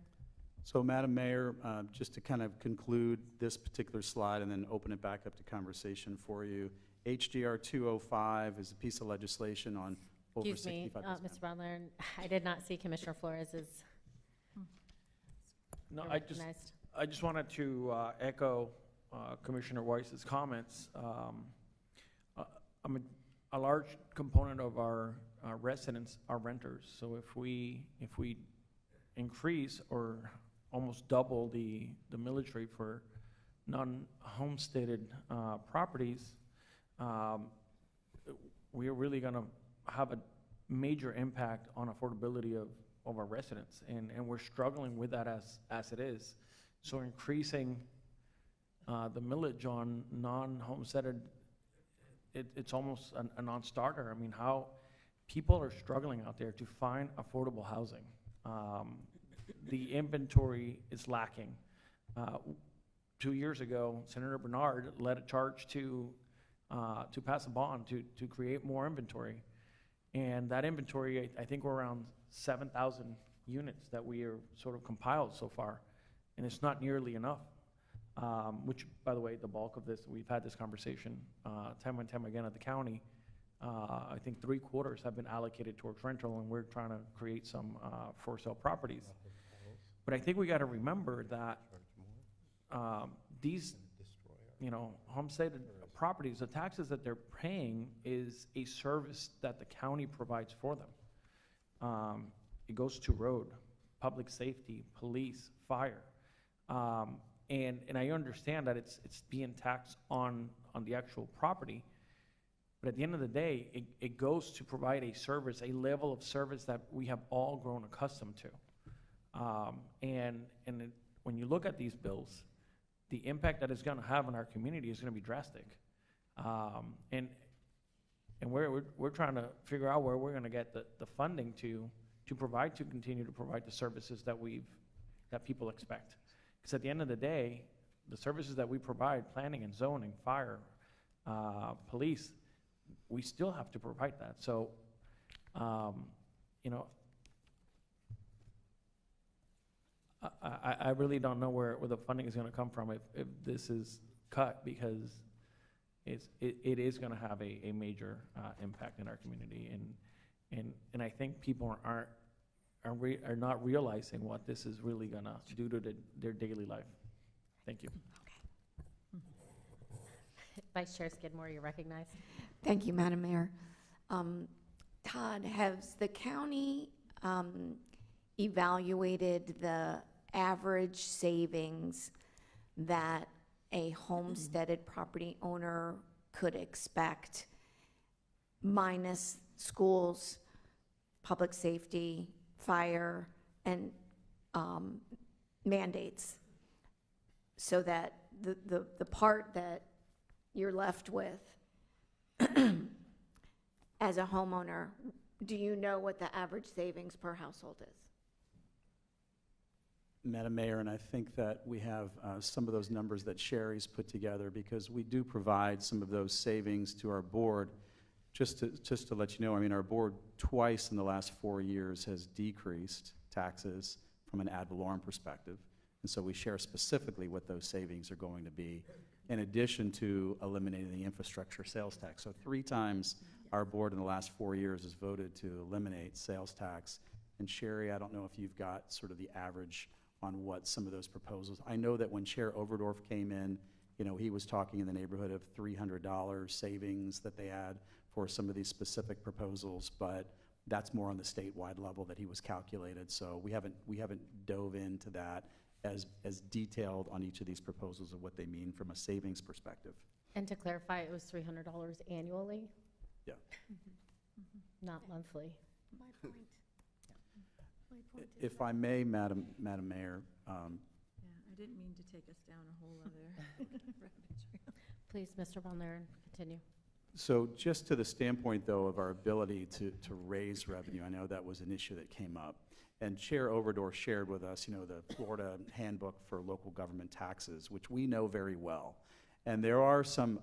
So, Madam Mayor, just to kind of conclude this particular slide and then open it back up to conversation for you, HDR 205 is a piece of legislation on over 65. Excuse me, Mr. Von Laren, I did not see Commissioner Flores's. No, You're I just recognized. wanted to echo Commissioner Weiss's comments. A large component of our residents are renters. So if we increase or almost double the millage rate for non-homesteaded properties, we are really going to have a major impact on affordability of our residents, and we're struggling with that as it is. So increasing the millage on non-homesteaded, it's almost a non-starter. I mean, people are struggling out there to find affordable housing. The inventory is lacking. 2 years ago, Senator Bernard led a charge to pass a bond to create more inventory. And that inventory, I think we're around 7,000 units that we are sort of compiled so far. And it's not nearly enough, which, by the way, the bulk of this, we've had this conversation time and time again at the county. I think 3/4 have been allocated towards rental, and we're trying to create some for sale properties. But I think we got to remember that these, homestead properties, the taxes that they're paying is a service that the county provides for them. It goes to road, public safety, police, fire. And I understand that it's being taxed on the actual property, but at the end of the day, it goes to provide a service, a level of service that we have all grown accustomed to. When you look at these bills, the impact that it's going to have on our community is going to be drastic. And we're trying to figure out where we're going to get the funding to continue to provide the services that people expect. Because at the end of the day, the services that we provide, planning and zoning, fire, police, we still have to provide that. So, I really don't know where the funding is going to come from if this is cut, because it is going to have a major impact in our community, and I think people are not realizing what this is really going to do to their daily life. Thank you. Vice Chair Skidmore, you're recognized. Thank you, Madam Mayor. Todd, has the county evaluated the average savings that a homesteaded property owner could expect, minus schools, public safety, fire, and mandates, so that the part that you're left with as a homeowner, do you know what the average savings per household is? Madam Mayor, and I think that we have some of those numbers that Sherry's put together, because we do provide some of those savings to our board. Just to let you know, I mean, our board twice in the last 4 years has decreased taxes from an ad valorem perspective. And so we share specifically what those savings are going to be, in addition to eliminating the infrastructure sales tax. So 3 times our board in the last 4 years has voted to eliminate sales tax. And Sherry, I don't know if you've got sort of the average on what some of those proposals. I know that when Chair Overdorf came in, he was talking in the neighborhood of $300 savings that they had for some of these specific proposals, but that's more on the statewide level that he was calculated. So we haven't dove into that as detailed on each of these proposals of what they mean from a savings perspective. And to clarify, it was $300 annually, Yeah. not monthly. My point. If I may, Madam Mayor, Yeah, I didn't mean to take us down a whole other rabbit trail. Please, Mr. Von Lehren, continue. so just to the standpoint, though, of our ability to raise revenue, I know that was an issue that came up. And Chair Overdorf shared with us, the Florida Handbook for Local Government Taxes, which we know very well. And there are some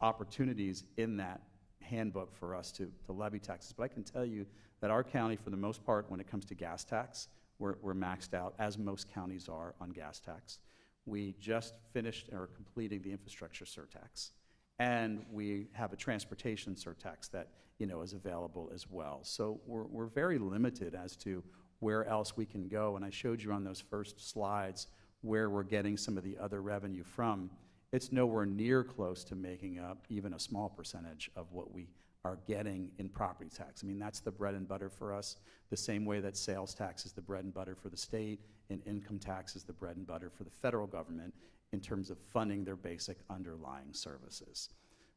opportunities in that handbook for us to levy taxes. But I can tell you that our county, for the most part, when it comes to gas tax, we're maxed out, as most counties are on gas tax. We just finished or completing the infrastructure surtax. And we have a transportation surtax that, is available as well. So we're very limited as to where else we can go. And I showed you on those first slides where we're getting some of the other revenue from. It's nowhere near close to making up even a small percentage of what we are getting in property tax. I mean, that's the bread and butter for us, the same way that sales tax is the bread and butter for the state, and income tax is the bread and butter for the federal government in terms of funding their basic underlying services.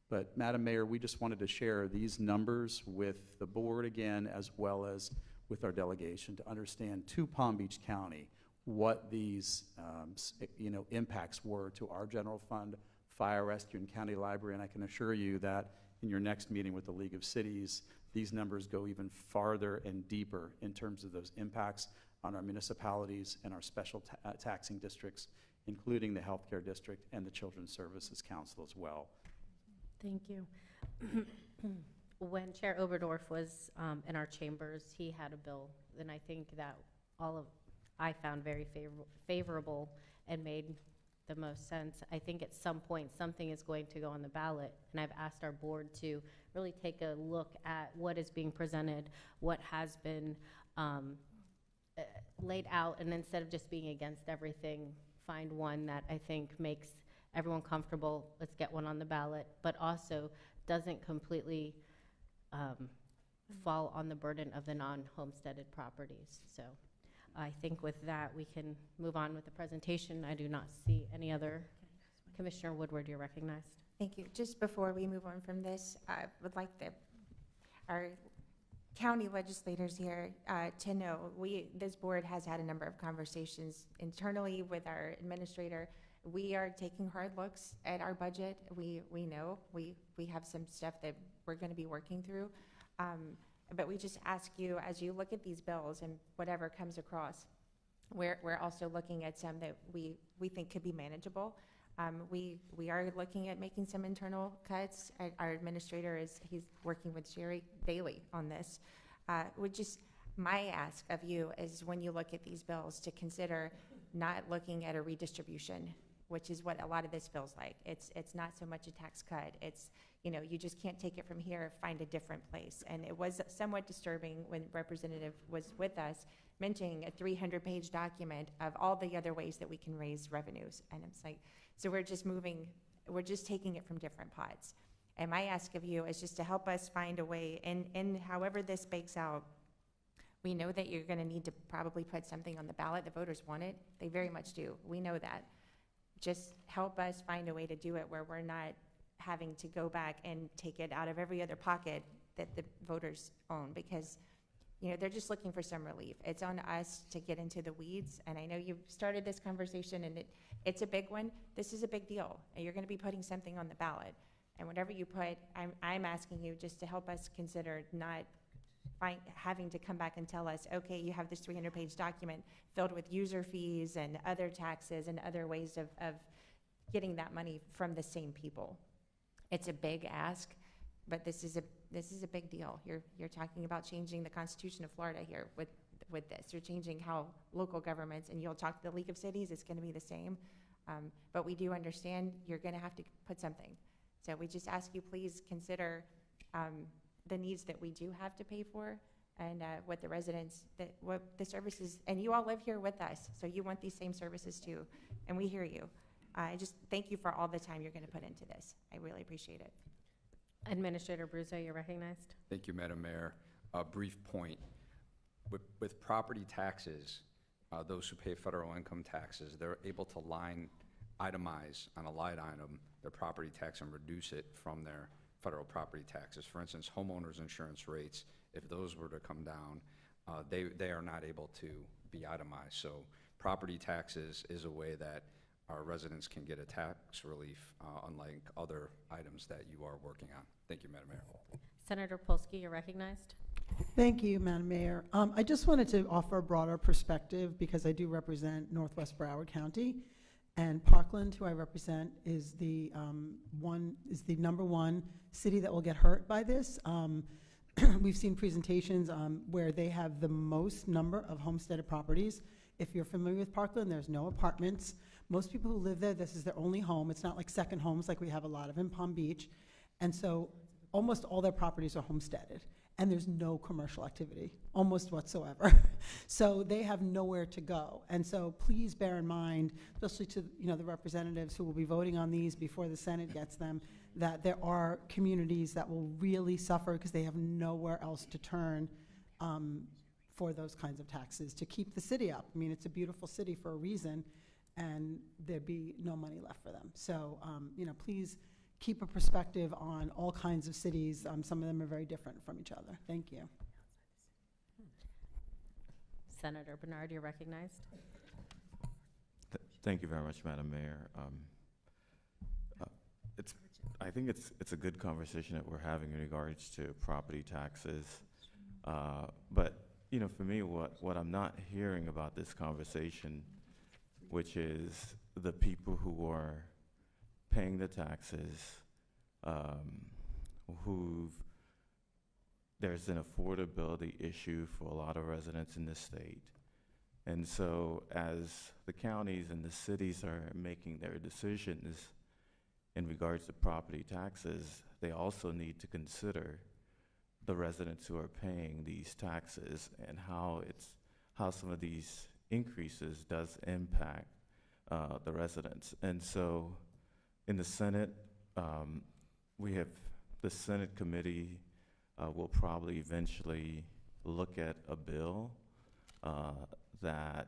But Madam Mayor, we just wanted to share these numbers with the board again, as well as with our delegation, to understand to Palm Beach County what these impacts were to our general fund, fire rescue, and county library. And I can assure you that in your next meeting with the League of Cities, these numbers go even farther and deeper in terms of those impacts on our municipalities and our special taxing districts, including the healthcare district and the Children's Services Council as well. Thank you. When Chair Oberdorf was in our chambers, he had a bill, and I think that I found very favorable and made the most sense. I think at some point something is going to go on the ballot, and I've asked our board to really take a look at what is being presented, what has been laid out, and instead of just being against everything, find one that I think makes everyone comfortable. Let's get one on the ballot, but also doesn't completely fall on the burden of the non-homesteaded properties. So I think with that, we can move on with the presentation. I do not see any other. Commissioner Woodward, you're recognized. Thank you. Just before we move on from this, I would like our county legislators here to know this board has had a number of conversations internally with our administrator. We are taking hard looks at our budget. We know we have some stuff that we're going to be working through. But we just ask you, as you look at these bills and whatever comes across, we're also looking at some that we think could be manageable. We are looking at making some internal cuts. Our administrator he's working with Sherry daily on this. My ask of you is, when you look at these bills, to consider not looking at a redistribution, which is what a lot of this feels like. It's not so much a tax cut. It's, you just can't take it from here, find a different place. And it was somewhat disturbing when Representative was with us, mentioning a 300-page document of all the other ways that we can raise revenues. And it's like, so we're just taking it from different pots. And my ask of you is just to help us find a way, and however this bakes out, we know that you're gonna need to probably put something on the ballot. The voters want it. They very much do. We know that. Just help us find a way to do it where we're not having to go back and take it out of every other pocket that the voters own, because they're just looking for some relief. It's on us to get into the weeds, and I know you've started this conversation, and it's a big one. This is a big deal, and you're going to be putting something on the ballot. And whatever you put, I'm asking you just to help us consider not having to come back and tell us, okay, you have this 300-page document filled with user fees and other taxes and other ways of getting that money from the same people. It's a big ask, but this is a big deal. You're talking about changing the Constitution of Florida here with this. You're changing how local governments, and you'll talk to the League of Cities, it's going to be the same. But we do understand you're going to have to put something. So we just ask you, please consider the needs that we do have to pay for, and what the residents, what the services, and you all live here with us, so you want these same services too, and we hear you. I just thank you for all the time you're going to put into this. I really appreciate it. Administrator Bruzzo, you're recognized. Thank you, Madam Mayor. A brief point. With property taxes, those who pay federal income taxes, they're able to itemize on a line item their property tax and reduce it from their federal property taxes. For instance, homeowners insurance rates, if those were to come down, they are not able to be itemized. So property taxes is a way that our residents can get a tax relief, unlike other items that you are working on. Thank you, Madam Mayor. Senator Polsky, you're recognized. Thank you, Madam Mayor. I just wanted to offer a broader perspective, because I do represent Northwest Broward County, and Parkland, who I represent, is the number one city that will get hurt by this. We've seen presentations where they have the most number of homesteaded properties. If you're familiar with Parkland, there's no apartments. Most people who live there, this is their only home. It's not like second homes like we have a lot of in Palm Beach. And so almost all their properties are homesteaded, and there's no commercial activity, almost whatsoever. So they have nowhere to go. And so please bear in mind, especially to the representatives who will be voting on these before the Senate gets them, that there are communities that will really suffer because they have nowhere else to turn for those kinds of taxes to keep the city up. I mean, it's a beautiful city for a reason, and there'd be no money left for them. So, please keep a perspective on all kinds of cities. Some of them are very different from each other. Thank you. Senator Bernard, you're recognized. Thank you very much, Madam Mayor. I I think it's a good conversation that we're having in regards to property taxes. But, you know, for me, what I'm not hearing about this conversation, which is the people who are paying the taxes, there's an affordability issue for a lot of residents in the state. And so as the counties and the cities are making their decisions in regards to property taxes, they also need to consider the residents who are paying these taxes and how some of these increases does impact the residents. And so in the Senate, we have the Senate committee will probably eventually look at a bill that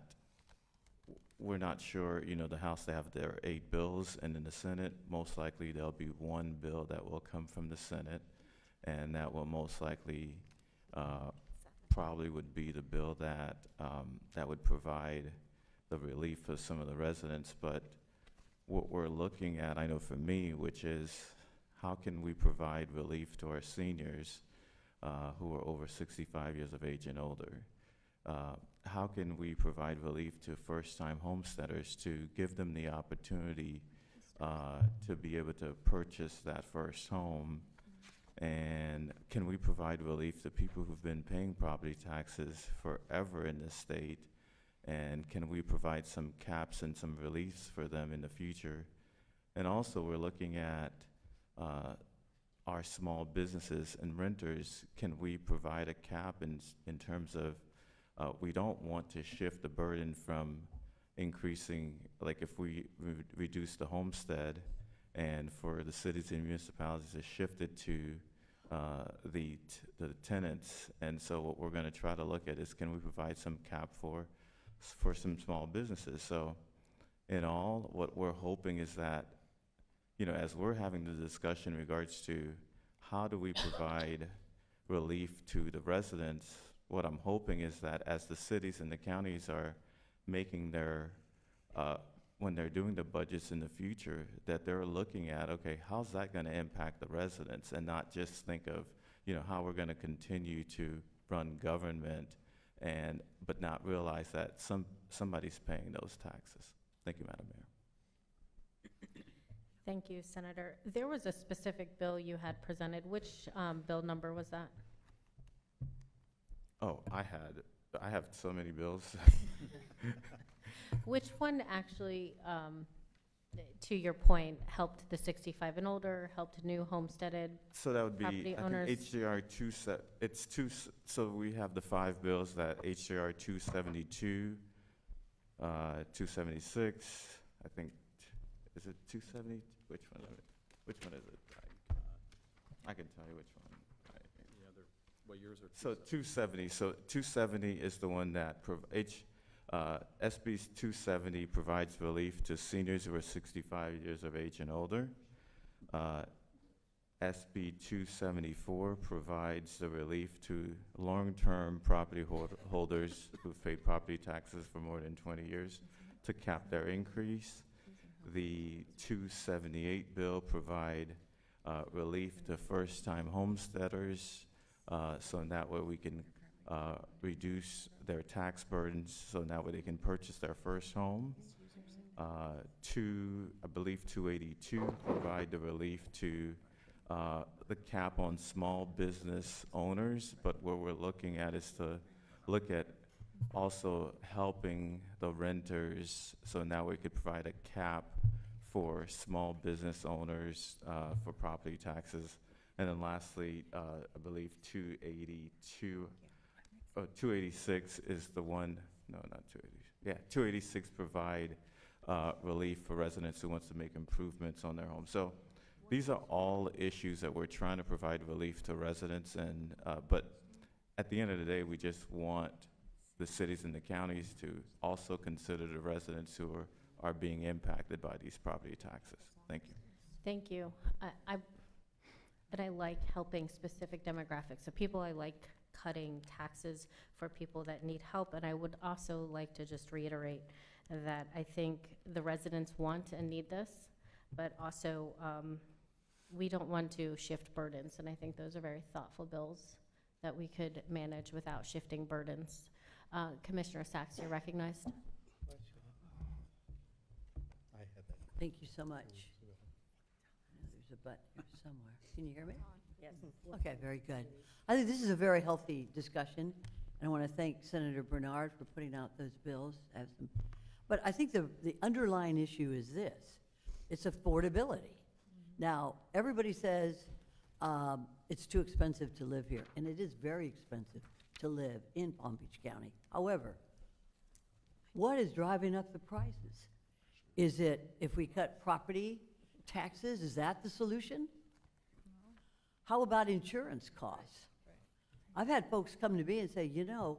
we're not sure, you know, the House, they have their 8 bills, and in the Senate, most likely there'll be one bill that will come from the Senate, and that will most likely probably would be the bill that that would provide the relief for some of the residents. But what we're looking at, I know for me, which is how can we provide relief to our seniors who are over 65 years of age and older? How can we provide relief to first-time homesteaders to give them the opportunity to be able to purchase that first home? And can we provide relief to people who've been paying property taxes forever in this state? And can we provide some caps and some reliefs for them in the future? And also, we're looking at our small businesses and renters. Can we provide a cap in terms of we don't want to shift the burden from increasing, like if we reduce the homestead and for the cities and municipalities to shift it to the tenants. And so what we're going to try to look at is, can we provide some cap for some small businesses? So in all, what we're hoping is that, you know, as we're having the discussion in regards to how do we provide relief to the residents, what I'm hoping is that as the cities and the counties are making their, when they're doing the budgets in the future, that they're looking at, okay, how's that going to impact the residents, and not just think of, you know, how we're going to continue to run government, but not realize that somebody's paying those taxes. Thank you, Madam Mayor. Thank you, Senator. There was a specific bill you had presented. Which bill number was that? Oh, I have so many bills. Which one actually, to your point, helped the 65 and older, helped new homesteaded So that would be, property I owners? think HJR so we have the 5 bills that HJR 272, 276, I think, is it 270? Which one is it? Which one is it? I can tell you which one. What yours are? So 270, so 270 is the one that, SB 270 provides relief to seniors who are 65 years of age and older. SB 274 provides the relief to long-term property holders who've paid property taxes for more than 20 years to cap their increase. The 278 bill provide relief to first-time homesteaders, so in that way we can reduce their tax burdens, so in that way they can purchase their first home. I believe 282 provide the relief to the cap on small business owners, but what we're looking at is to look at also helping the renters, so now we could provide a cap for small business owners for property taxes. And then lastly, I believe 286 is the one, no, not 280. Yeah, 286 provide relief for residents who wants to make improvements on their home. So these are all issues that we're trying to provide relief to residents, and but at the end of the day, we just want the cities and the counties to also consider the residents who are being impacted by these property taxes. Thank you. Thank you. But I like helping specific demographics. So people, I like cutting taxes for people that need help. And I would also like to just reiterate that I think the residents want and need this, but also we don't want to shift burdens, and I think those are very thoughtful bills that we could manage without shifting burdens. Commissioner Sachs, you're recognized. Thank you so much. There's a button here somewhere. Can you hear me? Yes. Okay, very good. I think this is a very healthy discussion, and I want to thank Senator Bernard for putting out those bills. But I think the underlying issue is this. It's affordability. Now, everybody says it's too expensive to live here, and it is very expensive to live in Palm Beach County. However, what is driving up the prices? Is it if we cut property taxes, is that the solution? How about insurance costs? I've had folks come to me and say, you know,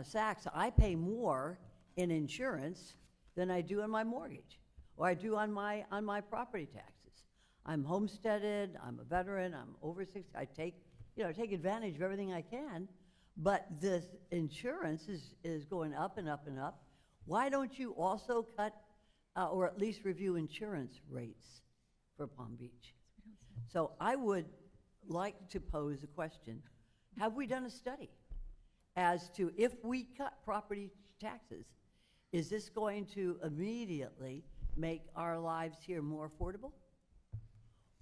Sachs, I pay more in insurance than I do on my mortgage, or I do on my property taxes. I'm homesteaded, I'm a veteran, I'm over 60, I take advantage of everything I can, but this insurance is going up and up and up. Why don't you also cut or at least review insurance rates for Palm Beach? So I would like to pose a question. Have we done a study as to if we cut property taxes, is this going to immediately make our lives here more affordable?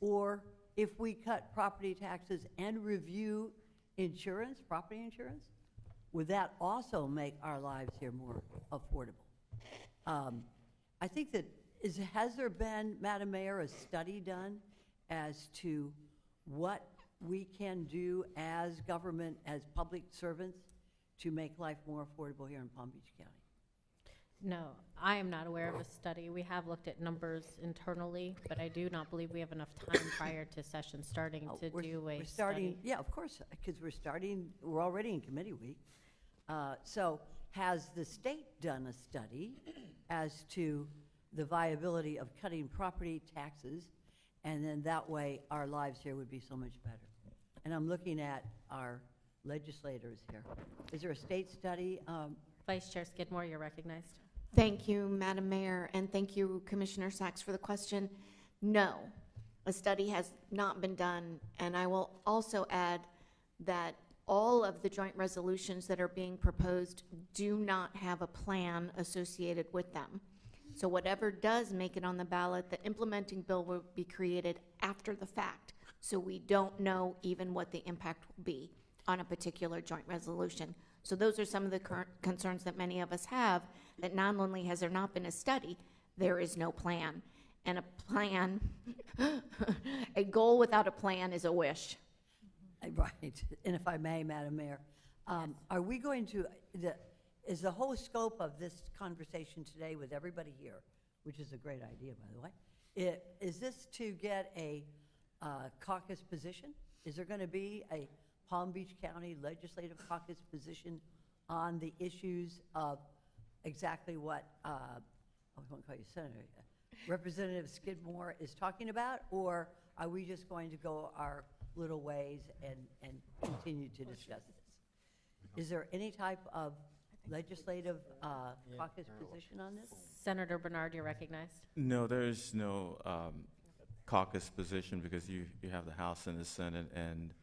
Or if we cut property taxes and review insurance, property insurance, would that also make our lives here more affordable? I think that has there been, Madam Mayor, a study done as to what we can do as government, as public servants, to make life more affordable here in Palm Beach County? No, I am not aware of a study. We have looked at numbers internally, but I do not believe we have enough time prior to session starting to do a study. Yeah, of course, because we're already in committee week. So has the state done a study as to the viability of cutting property taxes, and then that way our lives here would be so much better? And I'm looking at our legislators here. Is there a state study? Vice Chair Skidmore, you're recognized. Thank you, Madam Mayor, and thank you, Commissioner Sachs, for the question. No, a study has not been done, and I will also add that all of the joint resolutions that are being proposed do not have a plan associated with them. So whatever does make it on the ballot, the implementing bill will be created after the fact. So we don't know even what the impact will be on a particular joint resolution. So those are some of the current concerns that many of us have, that not only has there not been a study, there is no plan. And a plan, a goal without a plan is a wish. Right, and if I may, Madam Mayor, are we going to, is the whole scope of this conversation today with everybody here, which is a great idea, by the way, is this to get a caucus position? Is there going to be a Palm Beach County Legislative Caucus position on the issues of exactly what, I won't call you Senator, Representative Skidmore is talking about, or are we just going to go our little ways and continue to discuss this? Is there any type of legislative caucus position on this? Senator Bernard, you're recognized. No, there's no caucus position because you have the House and the Senate, and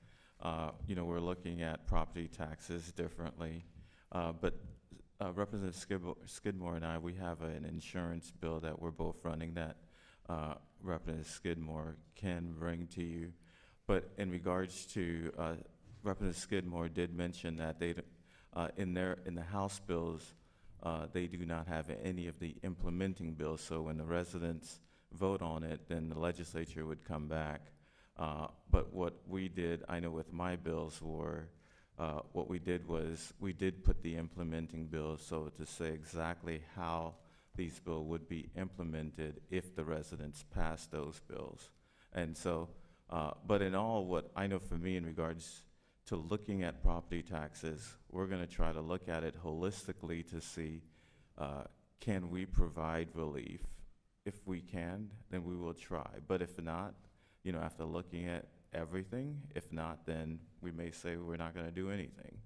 we're looking at property taxes differently. But Representative Skidmore and I, we have an insurance bill that we're both running that Representative Skidmore can bring to you. But in regards to Representative Skidmore did mention that they, in the House bills, they do not have any of the implementing bills. So when the residents vote on it, then the legislature would come back. But what we did, I know with my bills, were what we did was we did put the implementing bills, so to say exactly how these bills would be implemented if the residents pass those bills. And so, but in all, what I know for me in regards to looking at property taxes, we're going to try to look at it holistically to see can we provide relief. If we can, then we will try. But if not, after looking at everything, if not, then we may say we're not going to do anything.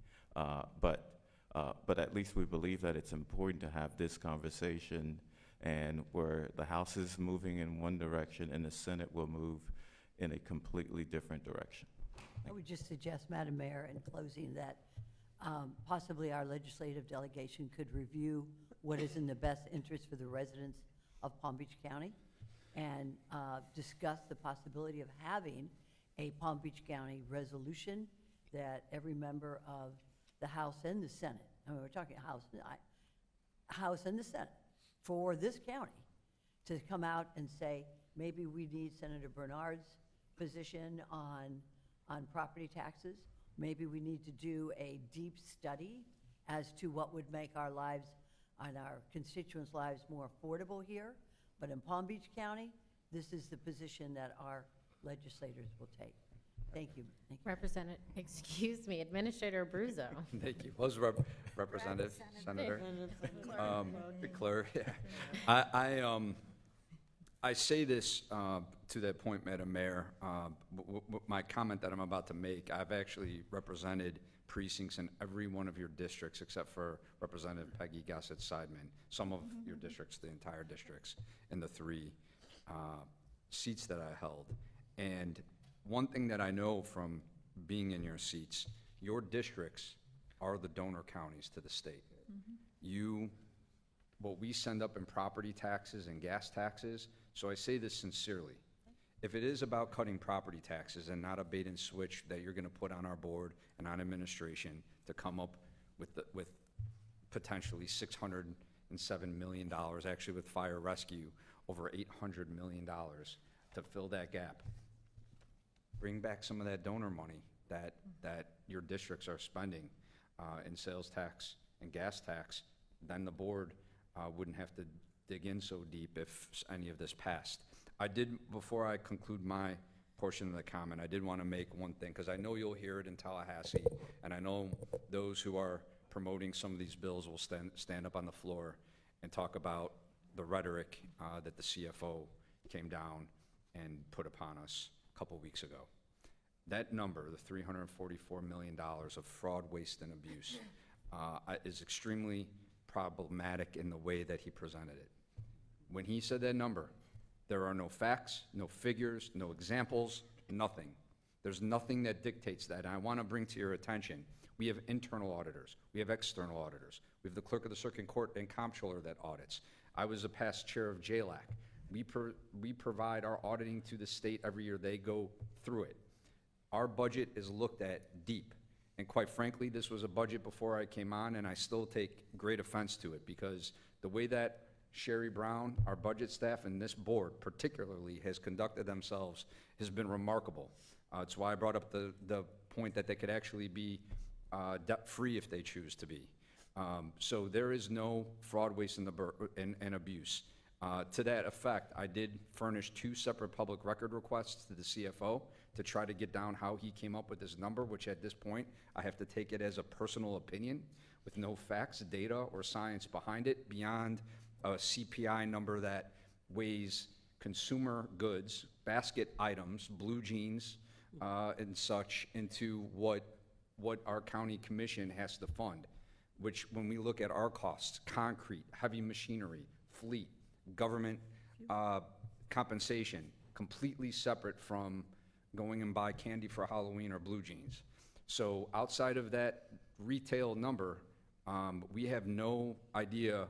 But at least we believe that it's important to have this conversation, and where the House is moving in one direction and the Senate will move in a completely different direction. I would just suggest, Madam Mayor, in closing, that possibly our legislative delegation could review what is in the best interest for the residents of Palm Beach County and discuss the possibility of having a Palm Beach County resolution that every member of the House and the Senate, I mean, we're talking House and the Senate for this county, to come out and say, maybe we need Senator Bernard's position on property taxes. Maybe we need to do a deep study as to what would make our lives and our constituents' lives more affordable here. But in Palm Beach County, this is the position that our legislators will take. Thank you. Thank you. Representative, excuse me, Administrator Abruzzo. Thank you. Was Representative, Senator, Clerk. Yeah. I say this to that point, Madam Mayor. My comment that I'm about to make, I've actually represented precincts in every one of your districts except for Representative Peggy Gossett-Seidman. Some of your districts, the entire districts, in the 3 seats that I held. And one thing that I know from being in your seats, your districts are the donor counties to the state. What we send up in property taxes and gas taxes, so I say this sincerely. If it is about cutting property taxes and not a bait and switch that you're going to put on our board and on administration to come up with potentially $607 million, actually with fire rescue, over $800 million to fill that gap. Bring back some of that donor money that your districts are spending in sales tax and gas tax, then the board wouldn't have to dig in so deep if any of this passed. Before I conclude my portion of the comment, I did want to make one thing, because I know you'll hear it in Tallahassee, and I know those who are promoting some of these bills will stand up on the floor and talk about the rhetoric that the CFO came down and put upon us a couple weeks ago. That number, the $344 million of fraud, waste, and abuse, is extremely problematic in the way that he presented it. When he said that number, there are no facts, no figures, no examples, nothing. There's nothing that dictates that. And I want to bring to your attention, we have internal auditors. We have external auditors. We have the clerk of the circuit court and comptroller that audits. I was a past chair of JLAC. We provide our auditing to the state every year. They go through it. Our budget is looked at deep. And quite frankly, this was a budget before I came on, and I still take great offense to it, because the way that Sherry Brown, our budget staff, and this board particularly has conducted themselves has been remarkable. It's why I brought up the point that they could actually be debt-free if they choose to be. So there is no fraud, waste, and abuse. To that effect, I did furnish 2 separate public record requests to the CFO to try to get down how he came up with this number, which at this point, I have to take it as a personal opinion with no facts, data, or science behind it beyond a CPI number that weighs consumer goods, basket items, blue jeans, and such into what our county commission has to fund, which when we look at our costs, concrete, heavy machinery, fleet, government compensation, completely separate from going and buy candy for Halloween or blue jeans. So outside of that retail number, we have no idea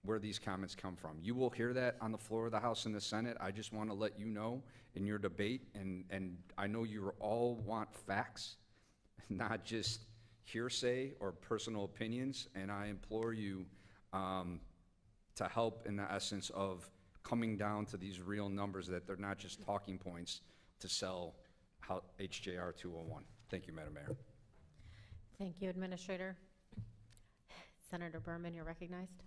where these comments come from. You will hear that on the floor of the House and the Senate. I just want to let you know in your debate, and I know you all want facts, not just hearsay or personal opinions, and I implore you to help in the essence of coming down to these real numbers, that they're not just talking points to sell HJR 201. Thank you, Madam Mayor. Thank you, Administrator. Senator Berman, you're recognized.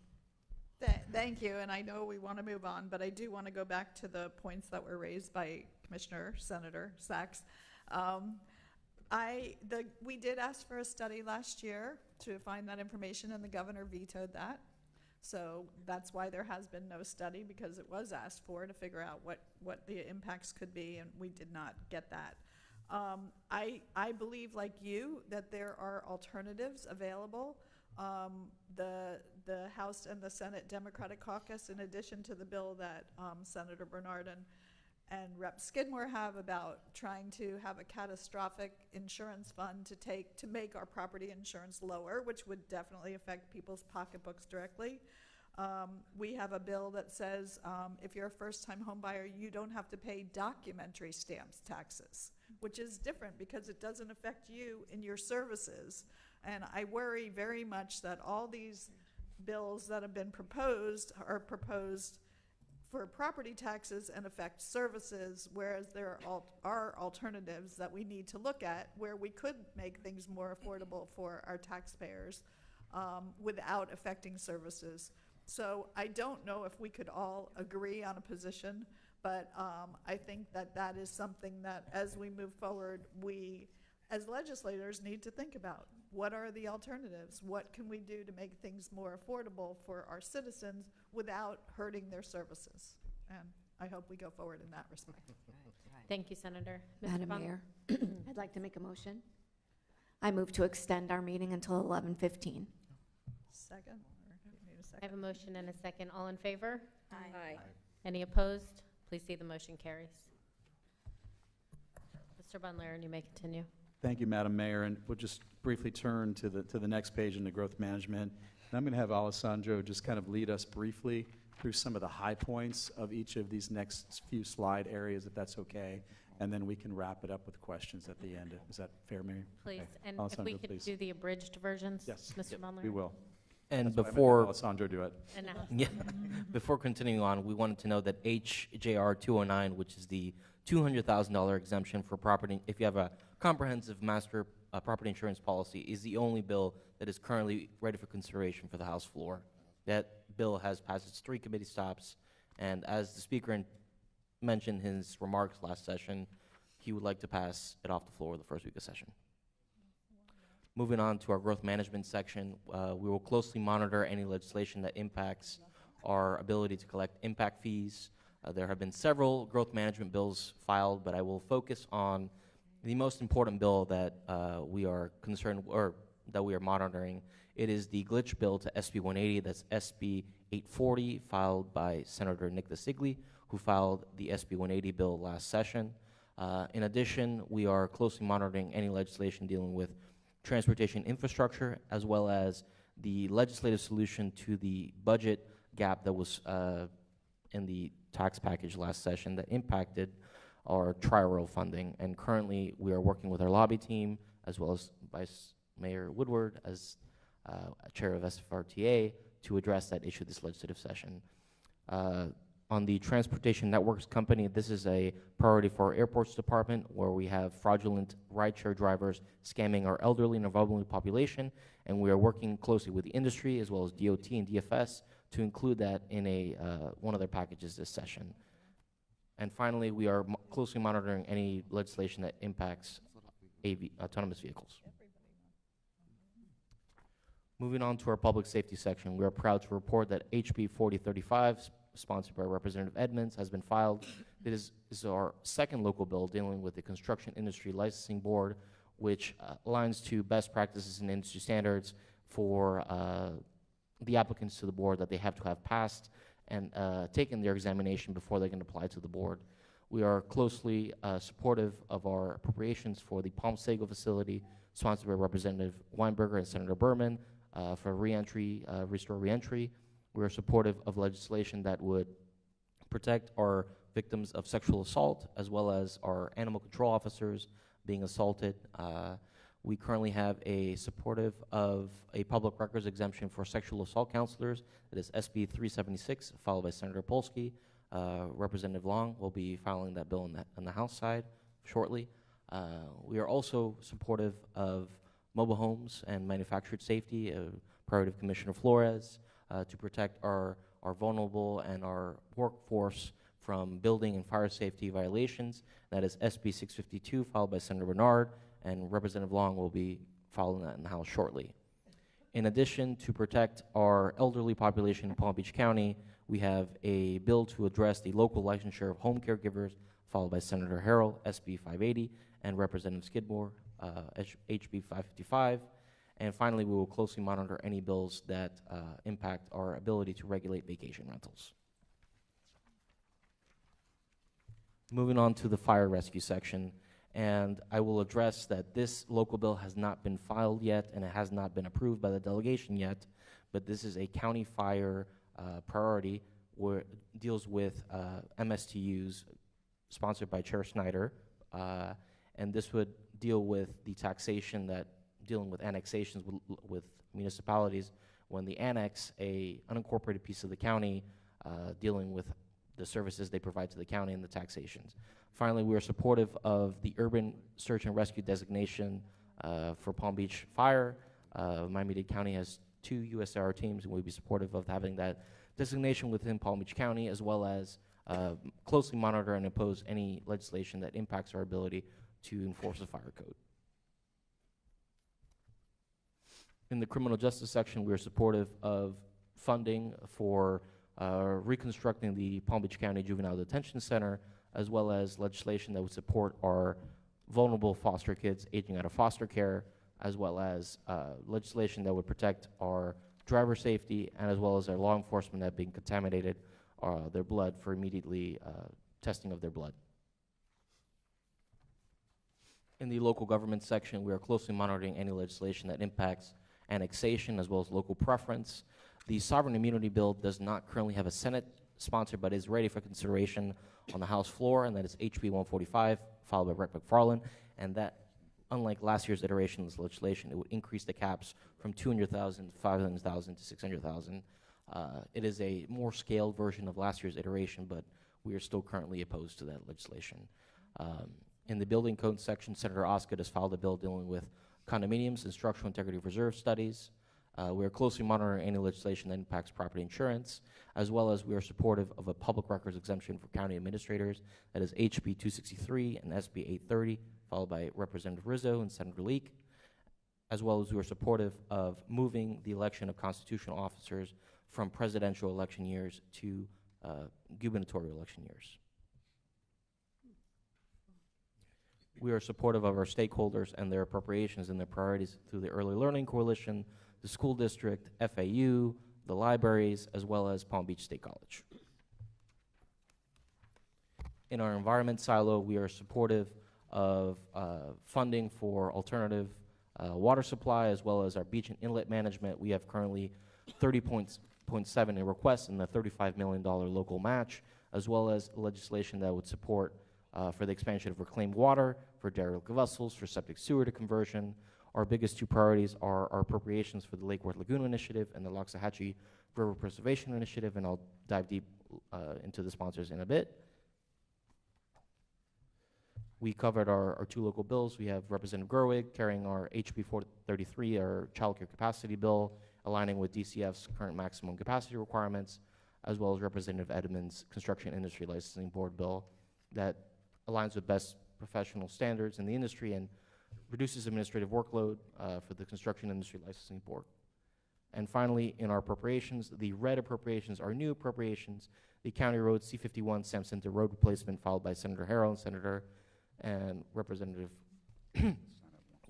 Thank you, and I know we want to move on, but I do want to go back to the points that were raised by Senator Sachs. We did ask for a study last year to find that information, and the governor vetoed that. So that's why there has been no study, because it was asked for to figure out what the impacts could be, and we did not get that. I believe, like you, that there are alternatives available. The House and the Senate Democratic Caucus, in addition to the bill that Senator Bernard and Rep. Skidmore have about trying to have a catastrophic insurance fund to make our property insurance lower, which would definitely affect people's pocketbooks directly. We have a bill that says if you're a first-time home buyer, you don't have to pay documentary stamps taxes, which is different because it doesn't affect you in your services. And I worry very much that all these bills that have been proposed are proposed for property taxes and affect services, whereas there are alternatives that we need to look at where we could make things more affordable for our taxpayers without affecting services. So I don't know if we could all agree on a position, but I think that is something that as we move forward, we as legislators need to think about. What are the alternatives? What can we do to make things more affordable for our citizens without hurting their services? And I hope we go forward in that respect. Thank you, Senator. Mr. Madam Von- Mayor, I'd like to make a motion. I move to extend our meeting until 11:15. Second? Or do you need a I second? have a motion and a second. All in favor? Aye. Any opposed? Please see the motion carries. Mr. Bundler, you may continue. Thank you, Madam Mayor, and we'll just briefly turn to the next page in the growth management. And I'm going to have Alessandro just kind of lead us briefly through some of the high points of each of these next few slide areas, if that's okay, and then we can wrap it up with questions at the end. Is that fair, Mary? Please, Okay. and if Alessandro, we could please. do the abridged versions, Yes. Mr. Bundler? We will. And That's why I'm gonna have before, Alessandro do it. And now, yeah, before continuing on, we wanted to know that HJR 209, which is the $200,000 exemption for property, if you have a comprehensive master property insurance policy, is the only bill that is currently ready for consideration for the House floor. That bill has passed its 3 committee stops, and as the Speaker mentioned in his remarks last session, he would like to pass it off the floor the first week of session. Moving on to our growth management section, we will closely monitor any legislation that impacts our ability to collect impact fees. There have been several growth management bills filed, but I will focus on the most important bill that we are concerned, or that we are monitoring. It is the glitch bill to SB 180. That's SB 840, filed by Senator Nick DeSigli, who filed the SB 180 bill last session. In addition, we are closely monitoring any legislation dealing with transportation infrastructure, as well as the legislative solution to the budget gap that was in the tax package last session that impacted our tri-rural funding. And currently, we are working with our lobby team, as well as Vice Mayor Woodward as chair of SFRTA, to address that issue this legislative session. On the Transportation Networks Company, this is a priority for our Airports Department, where we have fraudulent rideshare drivers scamming our elderly and vulnerable population, and we are working closely with the industry as well as DOT and DFS to include that in one of their packages this session. And finally, we are closely monitoring any legislation that impacts autonomous vehicles. Moving on to our public safety section, we are proud to report that HB 4035, sponsored by Representative Edmonds, has been filed. This is our second local bill dealing with the Construction Industry Licensing Board, which aligns to best practices and industry standards for the applicants to the board that they have to have passed and taken their examination before they can apply to the board. We are closely supportive of our appropriations for the Palm Sago facility, sponsored by Representative Weinberger and Senator Berman, for reentry, restore reentry. We are supportive of legislation that would protect our victims of sexual assault, as well as our animal control officers being assaulted. We currently have a supportive of a public records exemption for sexual assault counselors. That is SB 376, followed by Senator Polsky. Representative Long will be filing that bill on the House side shortly. We are also supportive of mobile homes and manufactured safety, priority of Commissioner Flores, to protect our vulnerable and our workforce from building and fire safety violations. That is SB 652, followed by Senator Bernard, and Representative Long will be following that in the House shortly. In addition, to protect our elderly population in Palm Beach County, we have a bill to address the local licensure of home caregivers, followed by Senator Harrell, SB 580, and Representative Skidmore, HB 555. And finally, we will closely monitor any bills that impact our ability to regulate vacation rentals. Moving on to the fire rescue section, and I will address that this local bill has not been filed yet and it has not been approved by the delegation yet, but this is a county fire priority where it deals with MSTUs sponsored by Chair Snyder, and this would deal with the taxation that dealing with annexations with municipalities when they annex a unincorporated piece of the county, dealing with the services they provide to the county and the taxations. Finally, we are supportive of the urban search and rescue designation for Palm Beach Fire. Miami-Dade County has 2 USAR teams, and we'd be supportive of having that designation within Palm Beach County, as well as closely monitor and oppose any legislation that impacts our ability to enforce the fire code. In the criminal justice section, we are supportive of funding for reconstructing the Palm Beach County Juvenile Detention Center, as well as legislation that would support our vulnerable foster kids aging out of foster care, as well as legislation that would protect our driver safety, and as well as our law enforcement that being contaminated their blood for immediately testing of their blood. In the local government section, we are closely monitoring any legislation that impacts annexation as well as local preference. The Sovereign Immunity Bill does not currently have a Senate sponsor, but is ready for consideration on the House floor, and that is HB 145, followed by Rep. McFarland, and that, unlike last year's iteration of this legislation, it would increase the caps from 200,000 to 500,000 to 600,000. It is a more scaled version of last year's iteration, but we are still currently opposed to that legislation. In the building code section, Senator Osgood has filed a bill dealing with condominiums and structural integrity reserve studies. We are closely monitoring any legislation that impacts property insurance, as well as we are supportive of a public records exemption for county administrators. That is HB 263 and SB 830, followed by Representative Rizzo and Senator Leek, as well as we are supportive of moving the election of constitutional officers from presidential election years to gubernatorial election years. We are supportive of our stakeholders and their appropriations and their priorities through the Early Learning Coalition, the school district, FAU, the libraries, as well as Palm Beach State College. In our environment silo, we are supportive of funding for alternative water supply, as well as our beach and inlet management. We have currently 30.7 in requests and the $35 million local match, as well as legislation that would support for the expansion of reclaimed water, for derelict vessels, for septic sewer to conversion. Our biggest 2 priorities are our appropriations for the Lake Worth Lagoon Initiative and the Loxahatchee River Preservation Initiative, and I'll dive deep into the sponsors in a bit. We covered our 2 local bills. We have Representative Gerwig carrying our HB 433, our child care capacity bill, aligning with DCF's current maximum capacity requirements, as well as Representative Edmonds' Construction Industry Licensing Board bill that aligns with best professional standards in the industry and reduces administrative workload for the Construction Industry Licensing Board. And finally, in our appropriations, the red appropriations are new appropriations. The County Road C51 Sam Center Road replacement, followed by Senator Harrell and Senator and Representative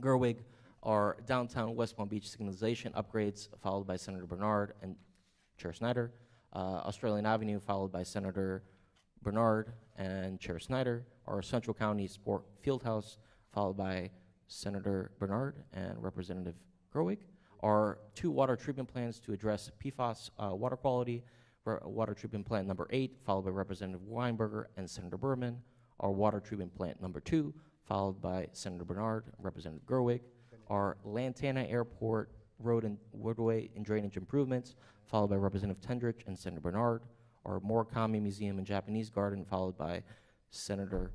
Gerwig, our downtown West Palm Beach signalization upgrades, followed by Senator Bernard and Chair Snyder. Australian Avenue, followed by Senator Bernard and Chair Snyder. Our Central County Sport Fieldhouse, followed by Senator Bernard and Representative Gerwig. Our 2 water treatment plans to address PFAS water quality. Water treatment plant number 8, followed by Representative Weinberger and Senator Berman. Our water treatment plant number 2, followed by Senator Bernard and Representative Gerwig. Our Lantana Airport Road and Woodway and drainage improvements, followed by Representative Tendrich and Senator Bernard. Our Murakami Museum and Japanese Garden, followed by Senator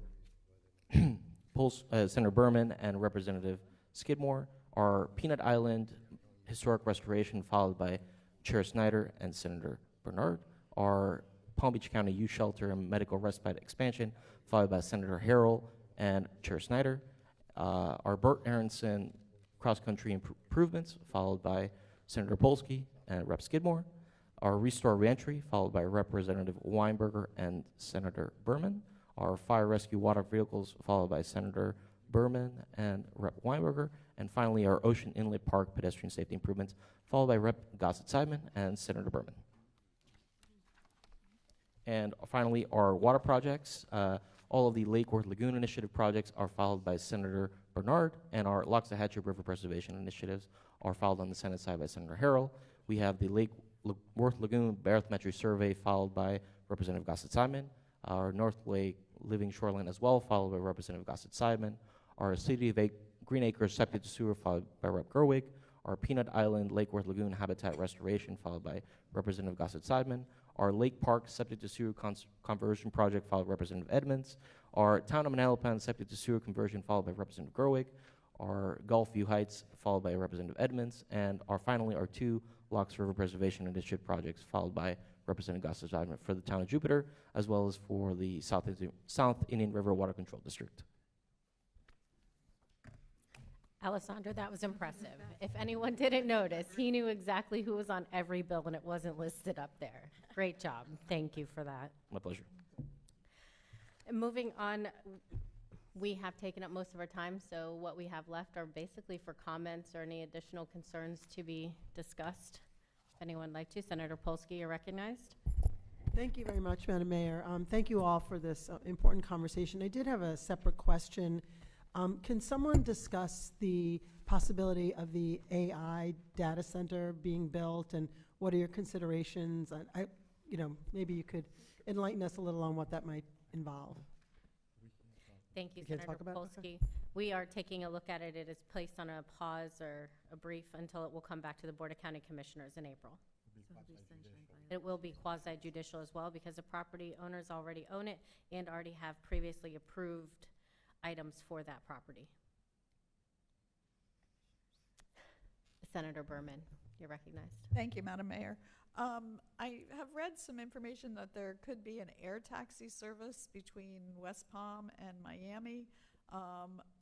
Senator Berman and Representative Skidmore. Our Peanut Island Historic Restoration, followed by Chair Snyder and Senator Bernard. Our Palm Beach County Youth Shelter and Medical Respite Expansion, followed by Senator Harrell and Chair Snyder. Our Burt Aronson Cross-Country Improvements, followed by Senator Polsky and Rep. Skidmore. Our Restore Reentry, followed by Representative Weinberger and Senator Berman. Our Fire Rescue Water Vehicles, followed by Senator Berman and Rep. Weinberger. And finally, our Ocean Inlet Park Pedestrian Safety Improvements, followed by Rep. Gossett-Seidman and Senator Berman. And finally, our water projects. All of the Lake Worth Lagoon Initiative projects are filed by Senator Bernard, and our Loxahatchee River Preservation initiatives are filed on the Senate side by Senator Harrell. We have the Worth Lagoon Barometry Survey filed by Representative Gossett-Simon, our North Lake Living Shoreline as well, followed by Representative Gossett-Simon, our City of Green Acres Septic to Sewer, followed by Rep. Gerwig, our Peanut Island Lake Worth Lagoon Habitat Restoration, followed by Representative Gossett-Simon, our Lake Park Septic to Sewer Conversion Project, followed by Representative Edmonds, our Town of Manalapan Septic to Sewer Conversion, followed by Representative Gerwig, our Gulf View Heights, followed by Representative Edmonds, and finally our 2 Locks River Preservation Initiative projects, followed by Representative Gossett-Simon for the Town of Jupiter, as well as for the South Indian River Water Control District. Alessandro, that was impressive. If anyone didn't notice, he knew exactly who was on every bill and it wasn't listed up there. Great job. Thank you for that. My pleasure. Moving on, we have taken up most of our time, so what we have left are basically for comments or any additional concerns to be discussed. If anyone would like to, Senator Polsky, you're recognized. Thank you very much, Madam Mayor. Thank you all for this important conversation. I did have a separate question. Can someone discuss the possibility of the AI data center being built, and what are your considerations? Maybe you could enlighten us a little on what that might involve. Thank you, You can't Senator talk about it? Polsky. We are taking a look at it. It is placed on a pause or a brief until it will come back to the Board of County Commissioners in April. It will be quasi-judicial as well because the property owners already own it and already have previously approved items for that property. Senator Berman, you're recognized. Thank you, Madam Mayor. I have read some information that there could be an air taxi service between West Palm and Miami.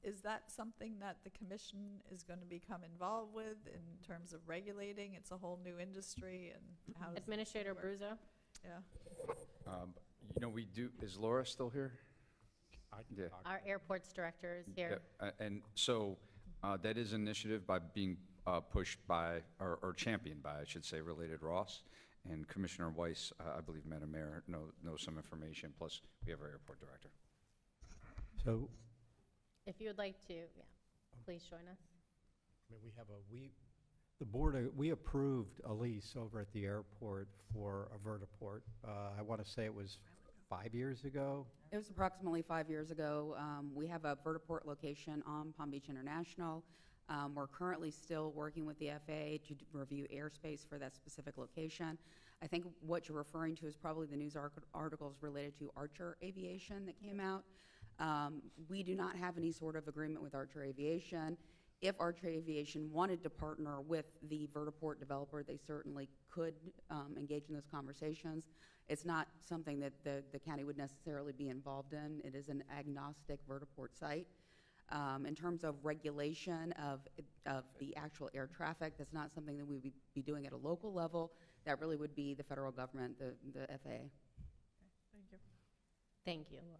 Is that something that the commission is going to become involved with in terms of regulating? It's a whole new industry, and how does Administrator Bruzo. Yeah. We do, is Laura still here? Yeah. Our airports director is here. Yeah, and so that is an initiative by being pushed by, or championed by, I should say, Related Ross. And Commissioner Weiss, I believe, Madam Mayor, knows some information, plus we have our airport director. So, If you would like to, please join us. I mean, the board, we approved a lease over at the airport for a vertiport. I want to say it was 5 years ago. It was approximately 5 years ago. We have a vertiport location on Palm Beach International. We're currently still working with the FAA to review airspace for that specific location. I think what you're referring to is probably the news articles related to Archer Aviation that came out. We do not have any sort of agreement with Archer Aviation. If Archer Aviation wanted to partner with the vertiport developer, they certainly could engage in those conversations. It's not something that the county would necessarily be involved in. It is an agnostic vertiport site. In terms of regulation of the actual air traffic, that's not something that we would be doing at a local level. That really would be the federal government, the FAA. Thank you. Thank you, Laura.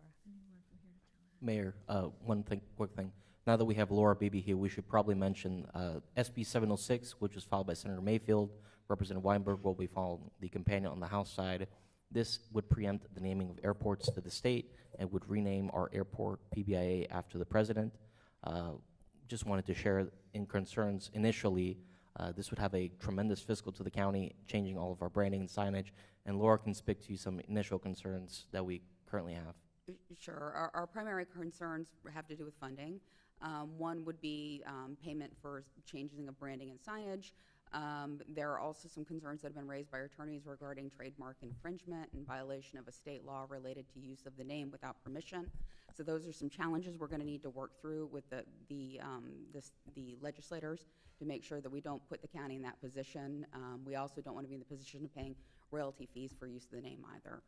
Mayor, one quick thing. Now that we have Laura Beebe here, we should probably mention SB 706, which was filed by Senator Mayfield. Representative Weinberg will be following the companion on the House side. This would preempt the naming of airports to the state and would rename our airport PBIA after the president. Just wanted to share in concerns initially. This would have a tremendous fiscal to the county, changing all of our branding and signage. And Laura can speak to some initial concerns that we currently have. Sure. Our primary concerns have to do with funding. One would be payment for changing of branding and signage. There are also some concerns that have been raised by our attorneys regarding trademark infringement and violation of a state law related to use of the name without permission. So those are some challenges we're going to need to work through with the legislators to make sure that we don't put the county in that position. We also don't want to be in the position of paying royalty fees for use of the name either.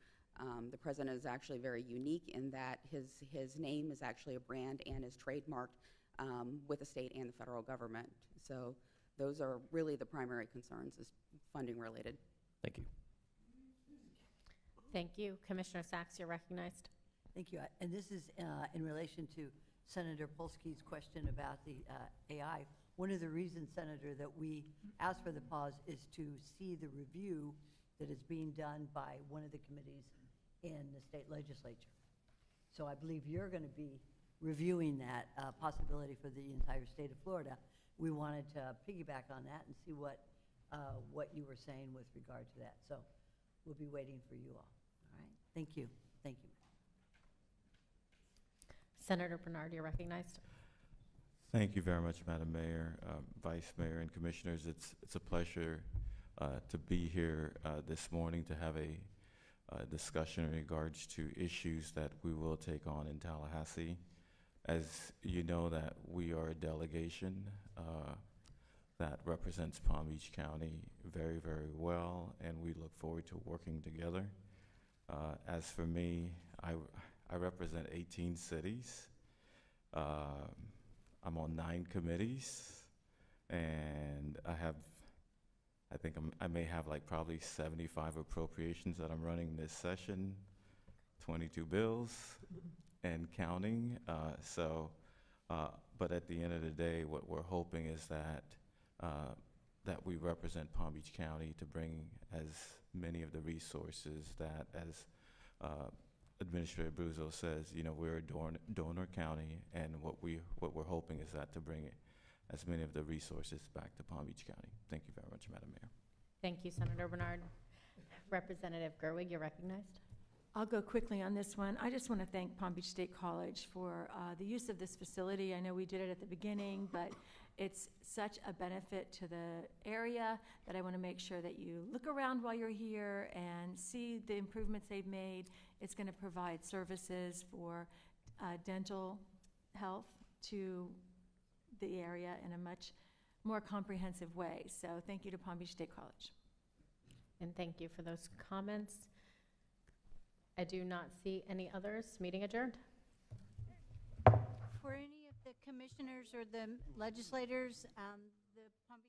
The president is actually very unique in that his name is actually a brand and is trademarked with the state and the federal government. So those are really the primary concerns, is funding related. Thank you. Thank you. Commissioner Sachs, you're recognized. Thank you. And this is in relation to Senator Polsky's question about the AI. One of the reasons, Senator, that we asked for the pause is to see the review that is being done by one of the committees in the state legislature. So I believe you're going to be reviewing that possibility for the entire state of Florida. We wanted to piggyback on that and see what you were saying with regard to that. So we'll be waiting for you all. All right? Thank you. Thank you. Senator Bernard, you're recognized. Thank you very much, Madam Mayor, Vice Mayor, and Commissioners. It's a pleasure to be here this morning to have a discussion in regards to issues that we will take on in Tallahassee. As you know, that we are a delegation that represents Palm Beach County very, very well, and we look forward to working together. As for me, I represent 18 cities. I'm on 9 committees, and I may have like probably 75 appropriations that I'm running this session, 22 bills and counting. But at the end of the day, what we're hoping is that we represent Palm Beach County to bring as many of the resources that, as Administrator Bruzo says, you know, we're a donor county, and what we're hoping is that to bring as many of the resources back to Palm Beach County. Thank you very much, Madam Mayor. Thank you, Senator Bernard. Representative Gerwig, you're recognized. I'll go quickly on this one. I just want to thank Palm Beach State College for the use of this facility. I know we did it at the beginning, but it's such a benefit to the area that I want to make sure that you look around while you're here and see the improvements they've made. It's going to provide services for dental health to the area in a much more comprehensive way. So thank you to Palm Beach State College. And thank you for those comments. I do not see any others. Meeting adjourned. For any of the commissioners or the legislators, the Palm Beach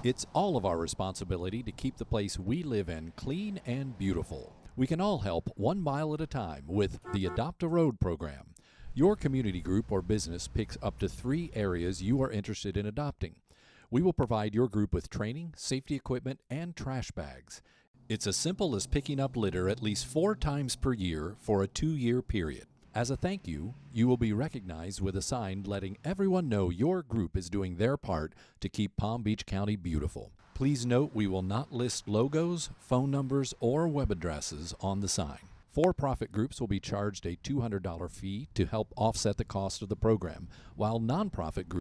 It's all of our responsibility to keep the place we live in clean and beautiful. We can all help 1 mile at a time with the Adopt a Road program. Your community group or business picks up to 3 areas you are interested in adopting. We will provide your group with training, safety equipment, and trash bags. It's as simple as picking up litter at least 4 times per year for a 2-year period. As a thank you, you will be recognized with a sign letting everyone know your group is doing their part to keep Palm Beach County beautiful. Please note we will not list logos, phone numbers, or web addresses on the sign. For-profit groups will be charged a $200 fee to help offset the cost of the program, while nonprofit groups